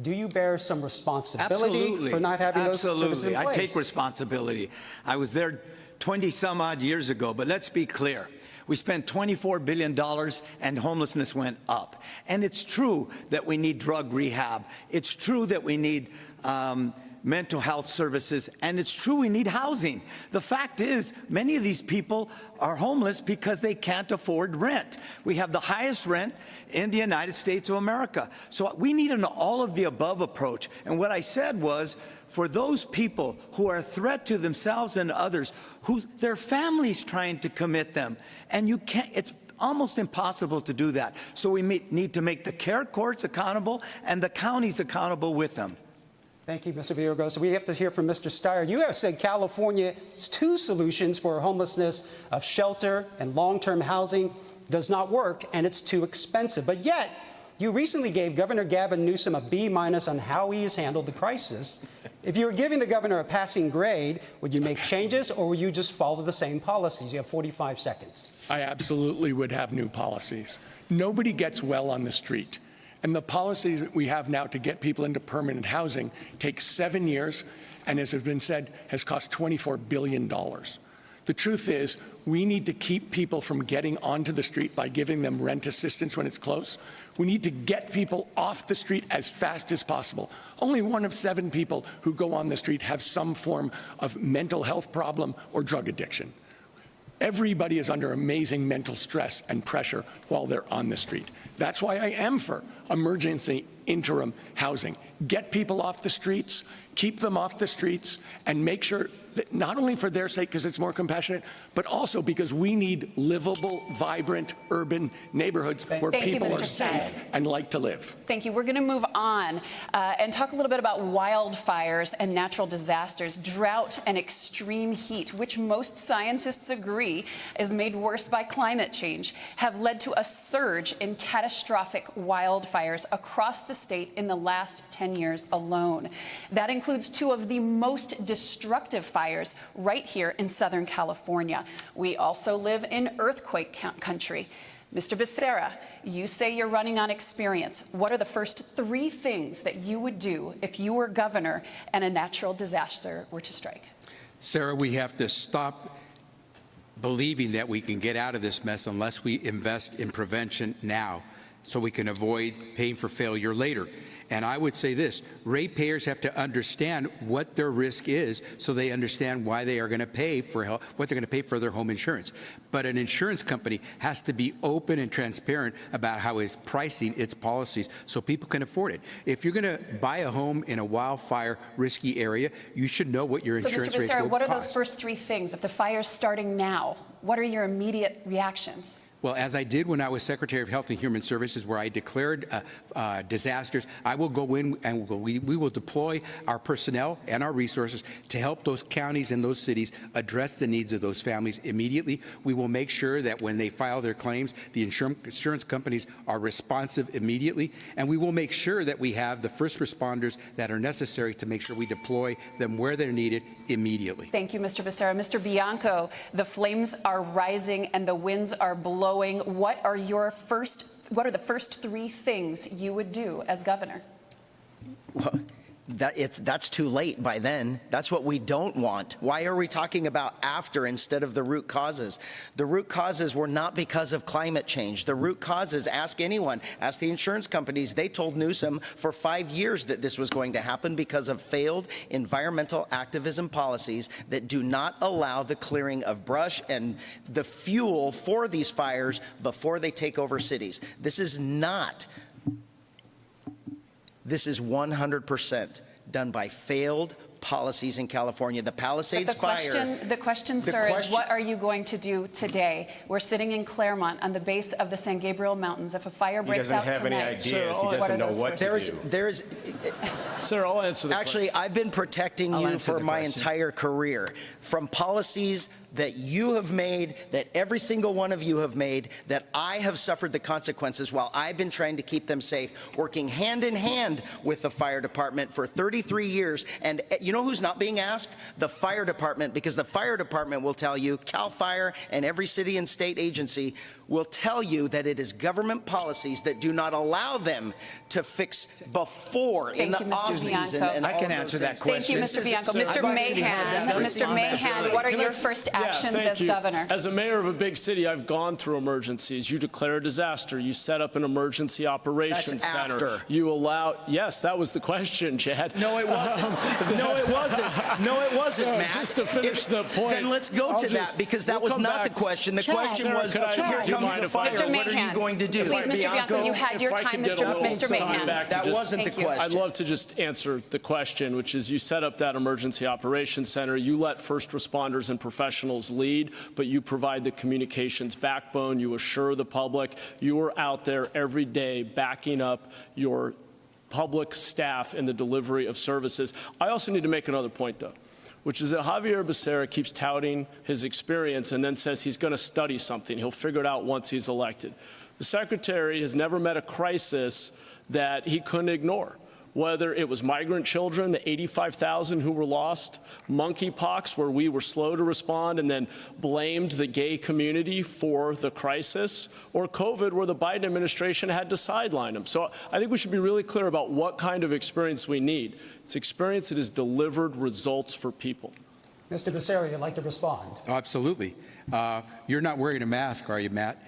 do you bear some responsibility for not having those services in place? I take responsibility. I was there 20-some-odd years ago, but let's be clear. We spent $24 billion and homelessness went up. And it's true that we need drug rehab. It's true that we need mental health services. And it's true we need housing. The fact is, many of these people are homeless because they can't afford rent. We have the highest rent in the United States of America. So we need an all-of-the-above approach. And what I said was, for those people who are a threat to themselves and others, who their families trying to commit them, and you can't, it's almost impossible to do that. So we need to make the care courts accountable and the counties accountable with them. Thank you, Mr. Villaraigosa. We have to hear from Mr. Steyer. You have said California's two solutions for homelessness of shelter and long-term housing does not work, and it's too expensive. But yet, you recently gave Governor Gavin Newsom a B- on how he has handled the crisis. If you were giving the governor a passing grade, would you make changes, or would you just follow the same policies? You have 45 seconds. I absolutely would have new policies. Nobody gets well on the street. And the policy that we have now to get people into permanent housing takes 7 years, and as has been said, has cost $24 billion. The truth is, we need to keep people from getting onto the street by giving them rent assistance when it's close. We need to get people off the street as fast as possible. Only 1 of 7 people who go on the street have some form of mental health problem or drug addiction. Everybody is under amazing mental stress and pressure while they're on the street. That's why I am for emergency interim housing. Get people off the streets, keep them off the streets, and make sure that not only for their sake, because it's more compassionate, but also because we need livable, vibrant, urban neighborhoods where people are safe and like to live. Thank you. We're going to move on and talk a little bit about wildfires and natural disasters, drought and extreme heat, which most scientists agree is made worse by climate change, have led to a surge in catastrophic wildfires across the state in the last 10 years alone. That includes 2 of the most destructive fires right here in Southern California. We also live in earthquake country. Mr. Becerra, you say you're running on experience. What are the first 3 things that you would do if you were governor and a natural disaster were to strike? Sarah, we have to stop believing that we can get out of this mess unless we invest in prevention now, so we can avoid paying for failure later. And I would say this, ratepayers have to understand what their risk is so they understand why they are going to pay for help, what they're going to pay for their home insurance. But an insurance company has to be open and transparent about how it's pricing its policies so people can afford it. If you're going to buy a home in a wildfire risky area, you should know what your insurance Mr. rates Becerra, will what are cost. those first three things? If the fire's starting now, what are your immediate reactions? Well, as I did when I was Secretary of Health and Human Services, where I declared disasters, I will go in and we will deploy our personnel and our resources to help those counties and those cities address the needs of those families immediately. We will make sure that when they file their claims, the insurance companies are responsive immediately, and we will make sure that we have the first responders that are necessary to make sure we deploy them where they're needed immediately. Thank you, Mr. Becerra. Mr. Bianco, the flames are rising and the winds are blowing. What are the first three things you would do as governor? Well, that's too late by then. That's what we don't want. Why are we talking about after instead of the root causes? The root causes were not because of climate change. The root causes, ask anyone, ask the insurance companies. They told Newsom for 5 years that this was going to happen because of failed environmental activism policies that do not allow the clearing of brush and the fuel for these fires before they take over cities. This is 100% done by failed policies in California. The Palisades fire. The question, sir, is what are you going to do today? We're sitting in Claremont on the base of the San Gabriel Mountains. If a fire breaks out tonight, he doesn't have any ideas. He doesn't know what to do. Sir, I'll answer the question. Actually, I've been protecting you for my entire career from policies that you have made, that every single one of you have made, that I have suffered the consequences while I've been trying to keep them safe, working hand in hand with the fire department for 33 years. And you know who's not being asked? The fire department, because the fire department will tell you, CAL FIRE and every city and state agency will tell you that it is government policies that do not allow them to fix before in the off-season. And I can answer that question. Thank you, Mr. Bianco. Mr. Mahan, what are your first actions as governor? As a mayor of a big city, I've gone through emergencies. You declare a disaster. You set up an emergency operations center. After. You allow. Yes, that was the question, Chad. No, it wasn't. No, it wasn't. No, it wasn't, No, Matt. just to finish the point. Then let's go to that, because that was not the question. The question was, here comes the fire. Mr. What are you going to do? Please, Mr. Bianco, you had your time, Mr. Mahan. That wasn't the question. I'd love to just answer the question, which is you set up that emergency operations center. You let first responders and professionals lead, but you provide the communications backbone. You assure the public. You are out there every day backing up your public staff in the delivery of services. I also need to make another point, though, which is that Javier Becerra keeps touting his experience and then says he's going to study something. He'll figure it out once he's elected. The secretary has never met a crisis that he couldn't ignore, whether it was migrant children, the 85,000 who were lost, monkeypox, where we were slow to respond and then blamed the gay community for the crisis, or COVID, where the Biden administration had to sideline them. So I think we should be really clear about what kind of experience we need. It's experience that has delivered results for people. Mr. Becerra, you'd like to respond? Oh, absolutely. You're not wearing a mask, are you, Matt?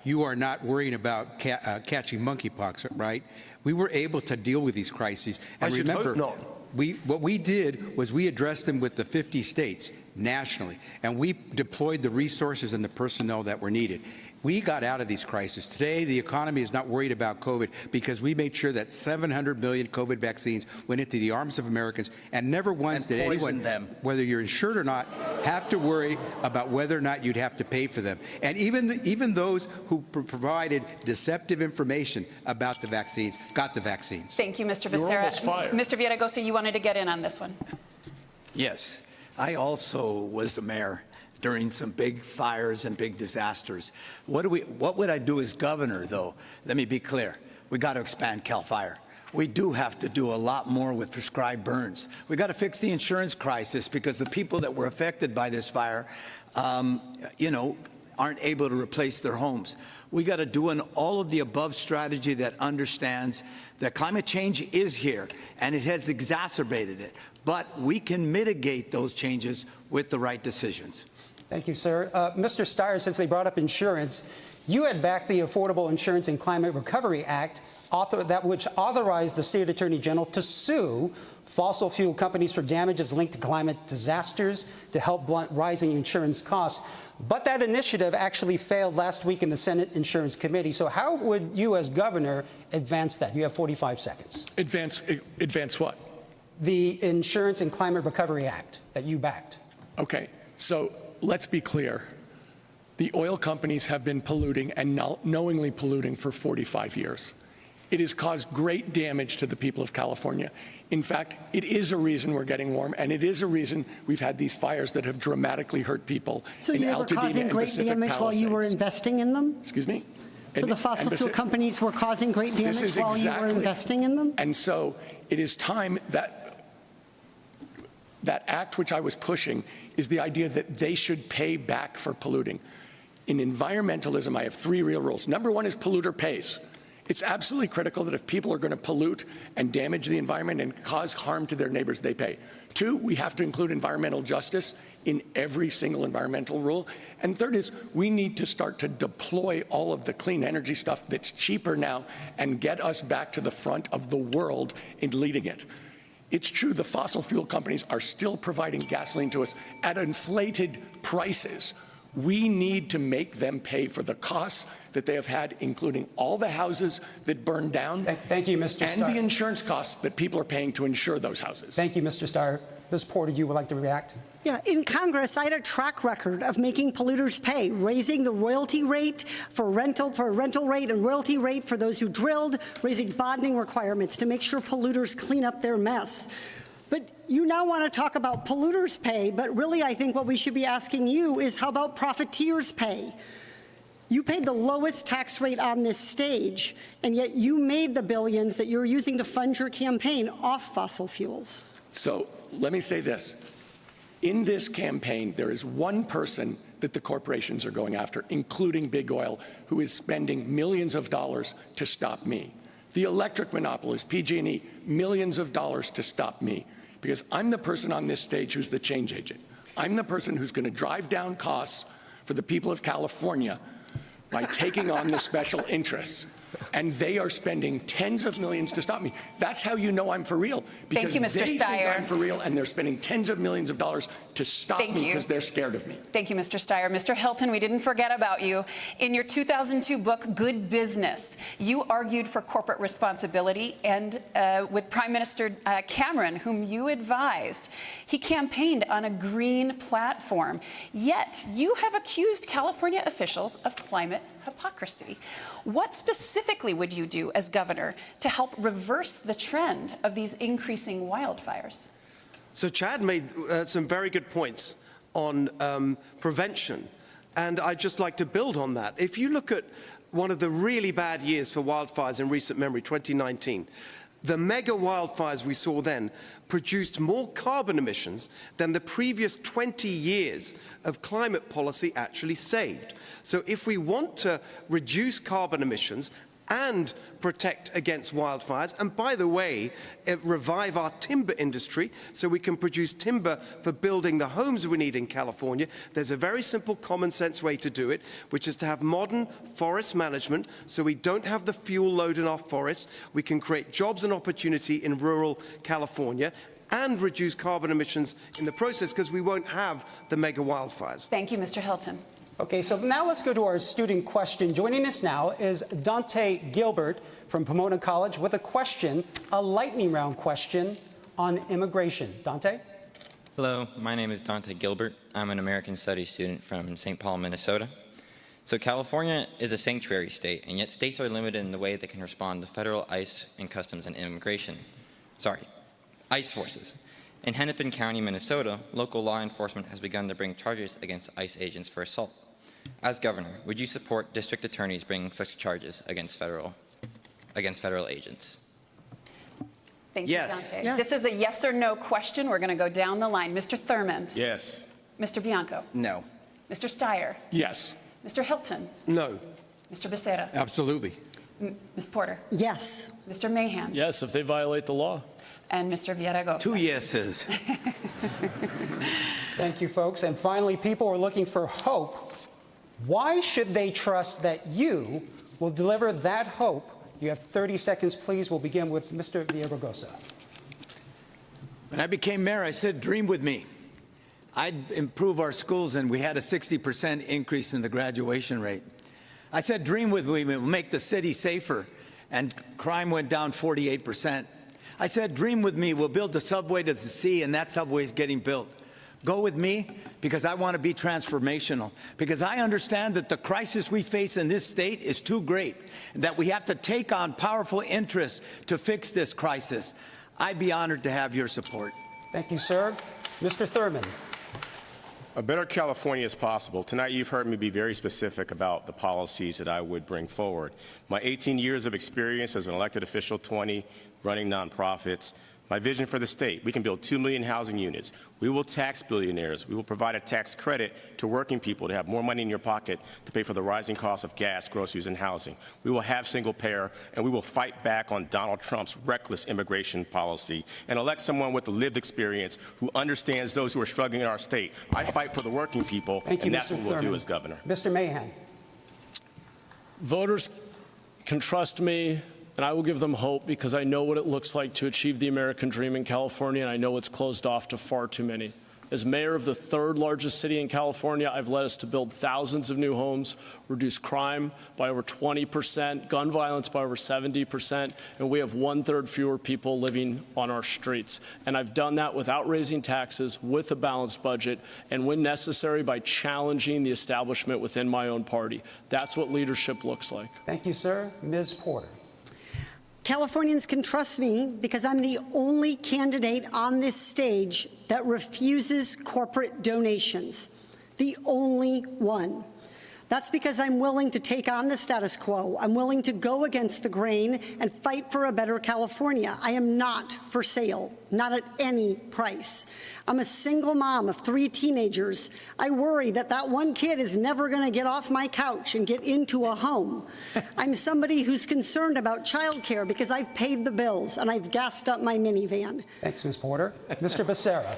You are not worrying about catching monkeypox, right? We were able to deal with these crises. And remember, what we did was we addressed them with the 50 states nationally, and we deployed the resources and the personnel that were needed. We got out of these crises. Today, the economy is not worried about COVID because we made sure that 700 million COVID vaccines went into the arms of Americans, and never once did anyone, whether you're insured or not, have to worry about whether or not you'd have to pay for them. And even those who provided deceptive information about the vaccines got the vaccines. Thank you, Mr. Becerra. Mr. Villaraigosa, you wanted to get in on this one. Yes, I also was a mayor during some big fires and big disasters. What would I do as governor, though? Let me be clear. We got to expand CAL FIRE. We do have to do a lot more with prescribed burns. We got to fix the insurance crisis, because the people that were affected by this fire, aren't able to replace their homes. We got to do an all of the above strategy that understands that climate change is here and it has exacerbated it, but we can mitigate those changes with the right decisions. Thank you, sir. Mr. Steyer, since they brought up insurance, you had backed the Affordable Insurance and Climate Recovery Act. which authorized the state attorney general to sue fossil fuel companies for damages linked to climate disasters to help blunt rising insurance costs. But that initiative actually failed last week in the Senate Insurance Committee. So how would you, as governor, advance that? You have 45 seconds. Advance what? The Insurance and Climate Recovery Act that you backed. Okay, so let's be clear. The oil companies have been polluting and knowingly polluting for 45 years. It has caused great damage to the people of California. In fact, it is a reason we're getting warm, and it is a reason we've had these fires that have dramatically hurt people so in you were Altadena causing and great Pacific damage Palisades. while you were investing in them? Excuse me? So the fossil fuel companies were causing great damage while you were investing in them? And so it is time that that act which I was pushing is the idea that they should pay back for polluting. In environmentalism, I have 3 real rules. Number 1 is polluter pays. It's absolutely critical that if people are going to pollute and damage the environment and cause harm to their neighbors, they pay. 2, we have to include environmental justice in every single environmental rule. And 3rd is we need to start to deploy all of the clean energy stuff that's cheaper now and get us back to the front of the world in leading it. It's true the fossil fuel companies are still providing gasoline to us at inflated prices. We need to make them pay for the costs that they have had, including all the houses that burned down. Thank you, Mr. Starr. And the insurance costs that people are paying to insure those houses. Thank you, Mr. Starr. Ms. Porter, you would like to react? Yeah, in Congress, I had a track record of making polluters pay, raising the royalty rate for a rental rate and royalty rate for those who drilled, raising bonding requirements to make sure polluters clean up their mess. But you now want to talk about polluters pay, but really I think what we should be asking you is how about profiteers pay? You paid the lowest tax rate on this stage, and yet you made the billions that you're using to fund your campaign off fossil fuels. So let me say this. In this campaign, there is one person that the corporations are going after, including big oil, who is spending millions of dollars to stop me. The electric monopolies, PG&E, millions of dollars to stop me. Because I'm the person on this stage who's the change agent. I'm the person who's going to drive down costs for the people of California by taking on the special interests. And they are spending tens of millions to stop me. That's how you know I'm for real. Because Thank you, Mr. they Steyer. think I'm for real, and they're spending tens of millions of dollars to stop me because they're scared of me. Thank you, Mr. Steyer. Mr. Hilton, we didn't forget about you. In your 2002 book, Good Business, you argued for corporate responsibility, and with Prime Minister Cameron, whom you advised, he campaigned on a green platform. Yet, you have accused California officials of climate hypocrisy. What specifically would you do as governor to help reverse the trend of these increasing wildfires? So Chad made some very good points on prevention, and I'd just like to build on that. If you look at one of the really bad years for wildfires in recent memory, 2019, the mega wildfires we saw then produced more carbon emissions than the previous 20 years of climate policy actually saved. So if we want to reduce carbon emissions and protect against wildfires, and by the way, revive our timber industry so we can produce timber for building the homes we need in California, there's a very simple common sense way to do it, which is to have modern forest management so we don't have the fuel load in our forests, we can create jobs and opportunity in rural California, and reduce carbon emissions in the process because we won't have the mega wildfires. Thank you, Mr. Hilton. Okay, so now let's go to our student question. Joining us now is Dante Gilbert from Pomona College with a question, a lightning round question on immigration. Dante? Hello, my name is Dante Gilbert. I'm an American Studies student from St. Paul, Minnesota. So California is a sanctuary state, and yet states are limited in the way they can respond to federal ICE and Customs and Immigration. ICE forces. In Hennepin County, Minnesota, local law enforcement has begun to bring charges against ICE agents for assault. As governor, would you support district attorneys bringing such charges against federal agents? Thank you, Dante. Yes. This is a yes or no question. We're going to go down the line. Mr. Thurmond? Yes. Mr. Bianco? No. Mr. Steyer? Yes. Mr. Hilton? No. Mr. Becerra? Absolutely. Ms. Porter? Yes. Mr. Mahan? Yes, if they violate the law. And Mr. Villaraigosa? 2 yeses. Thank you, folks. And finally, people are looking for hope. Why should they trust that you will deliver that hope You have 30 seconds, please. We'll begin with Mr. Villaraigosa. When I became mayor, I said, dream with me. I'd improve our schools, and we had a 60% increase in the graduation rate. I said, dream with me, we'll make the city safer, and crime went down 48%. I said, dream with me, we'll build the subway to the sea, and that subway is getting built. Go with me, because I want to be transformational, because I understand that the crisis we face in this state is too great, and that we have to take on powerful interests to fix this crisis. I'd be honored to have your support. Thank you, sir. Mr. Thurmond. A better California is possible. Tonight you've heard me be very specific about the policies that I would bring forward. My 18 years of experience as an elected official, 20 running nonprofits, my vision for the state: we can build 2 million housing units. We will tax billionaires. We will provide a tax credit to working people to have more money in your pocket to pay for the rising cost of gas, groceries, and housing. We will have single payer, and we will fight back on Donald Trump's reckless immigration policy and elect someone with the lived experience who understands those who are struggling in our state. I fight for the working people, and that's what we'll do as governor. Mr. Mahan. Voters can trust me, and I will give them hope, because I know what it looks like to achieve the American dream in California, and I know it's closed off to far too many. As mayor of the third largest city in California, I've led us to build thousands of new homes, reduce crime by over 20%, gun violence by over 70%, and we have 1/3 fewer people living on our streets. And I've done that without raising taxes, with a balanced budget, and when necessary, by challenging the establishment within my own party. That's what leadership looks like. Thank you, sir. Ms. Porter. Californians can trust me because I'm the only candidate on this stage that refuses corporate donations. The only one. That's because I'm willing to take on the status quo. I'm willing to go against the grain and fight for a better California. I am not for sale, not at any price. I'm a single mom of 3 teenagers. I worry that that one kid is never going to get off my couch and get into a home. I'm somebody who's concerned about childcare because I've paid the bills and I've gassed up my minivan. Thanks, Ms. Porter. Mr. Becerra.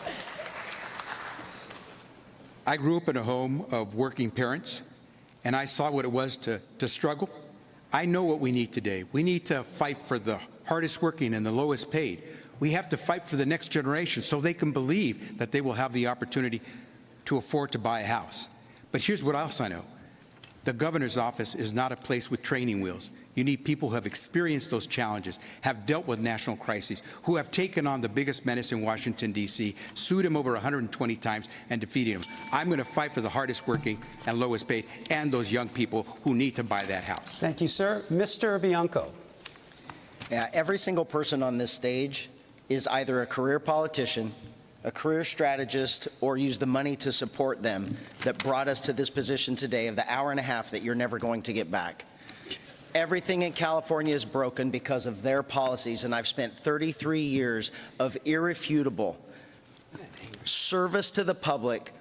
I grew up in a home of working parents, and I saw what it was to struggle. I know what we need today. We need to fight for the hardest working and the lowest paid. We have to fight for the next generation so they can believe that they will have the opportunity to afford to buy a house. But here's what else I know. The governor's office is not a place with training wheels. You need people who have experienced those challenges, have dealt with national crises, who have taken on the biggest menace in Washington, D.C., sued him over 120 times, and defeated him. I'm going to fight for the hardest working and lowest paid and those young people who need to buy that house. Thank you, sir. Mr. Bianco. Yeah, every single person on this stage is either a career politician, a career strategist, or use the money to support them that brought us to this position today of the hour and a half that you're never going to get back. Everything in California is broken because of their policies, and I've spent 33 years of irrefutable service to the public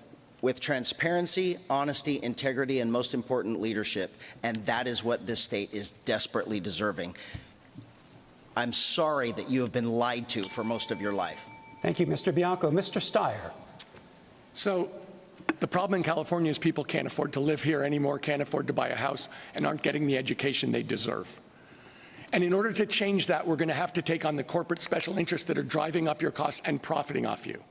with transparency, honesty, integrity, and most important, leadership. And that is what this state is desperately deserving. I'm sorry that you have been lied to for most of your life. Thank you, Mr. Bianco. Mr. Steyer. So the problem in California is people can't afford to live here anymore, can't afford to buy a house, and aren't getting the education they deserve. And in order to change that, we're going to have to take on the corporate special interests that are driving up your costs and profiting off you.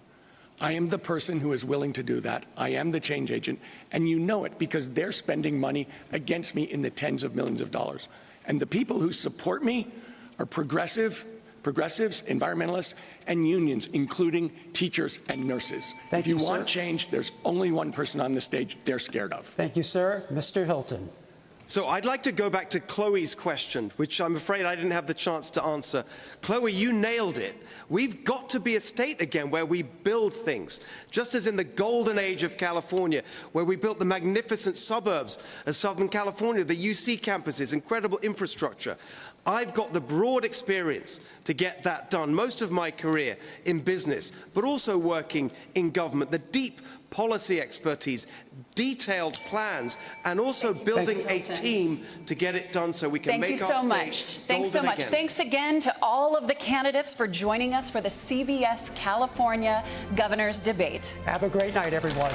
I am the person who is willing to do that. I am the change agent, and you know it because they're spending money against me in the tens of millions of dollars. And the people who support me are progressives, environmentalists, and unions, including teachers and nurses. If you want change, there's only one person on the stage they're scared of. Thank you, sir. Mr. Hilton. So I'd like to go back to Chloe's question, which I'm afraid I didn't have the chance to answer. Chloe, you nailed it. We've got to be a state again where we build things, just as in the golden age of California, where we built the magnificent suburbs of Southern California, the UC campuses, incredible infrastructure. I've got the broad experience to get that done, most of my career in business, but also working in government, the deep policy expertise, detailed plans, and also building a team to get it done so we can make our state golden again. Thank you so much. Thanks so much. Thanks again to all of the candidates for joining us for the CBS California Governor's Debate. Have a great night, everyone.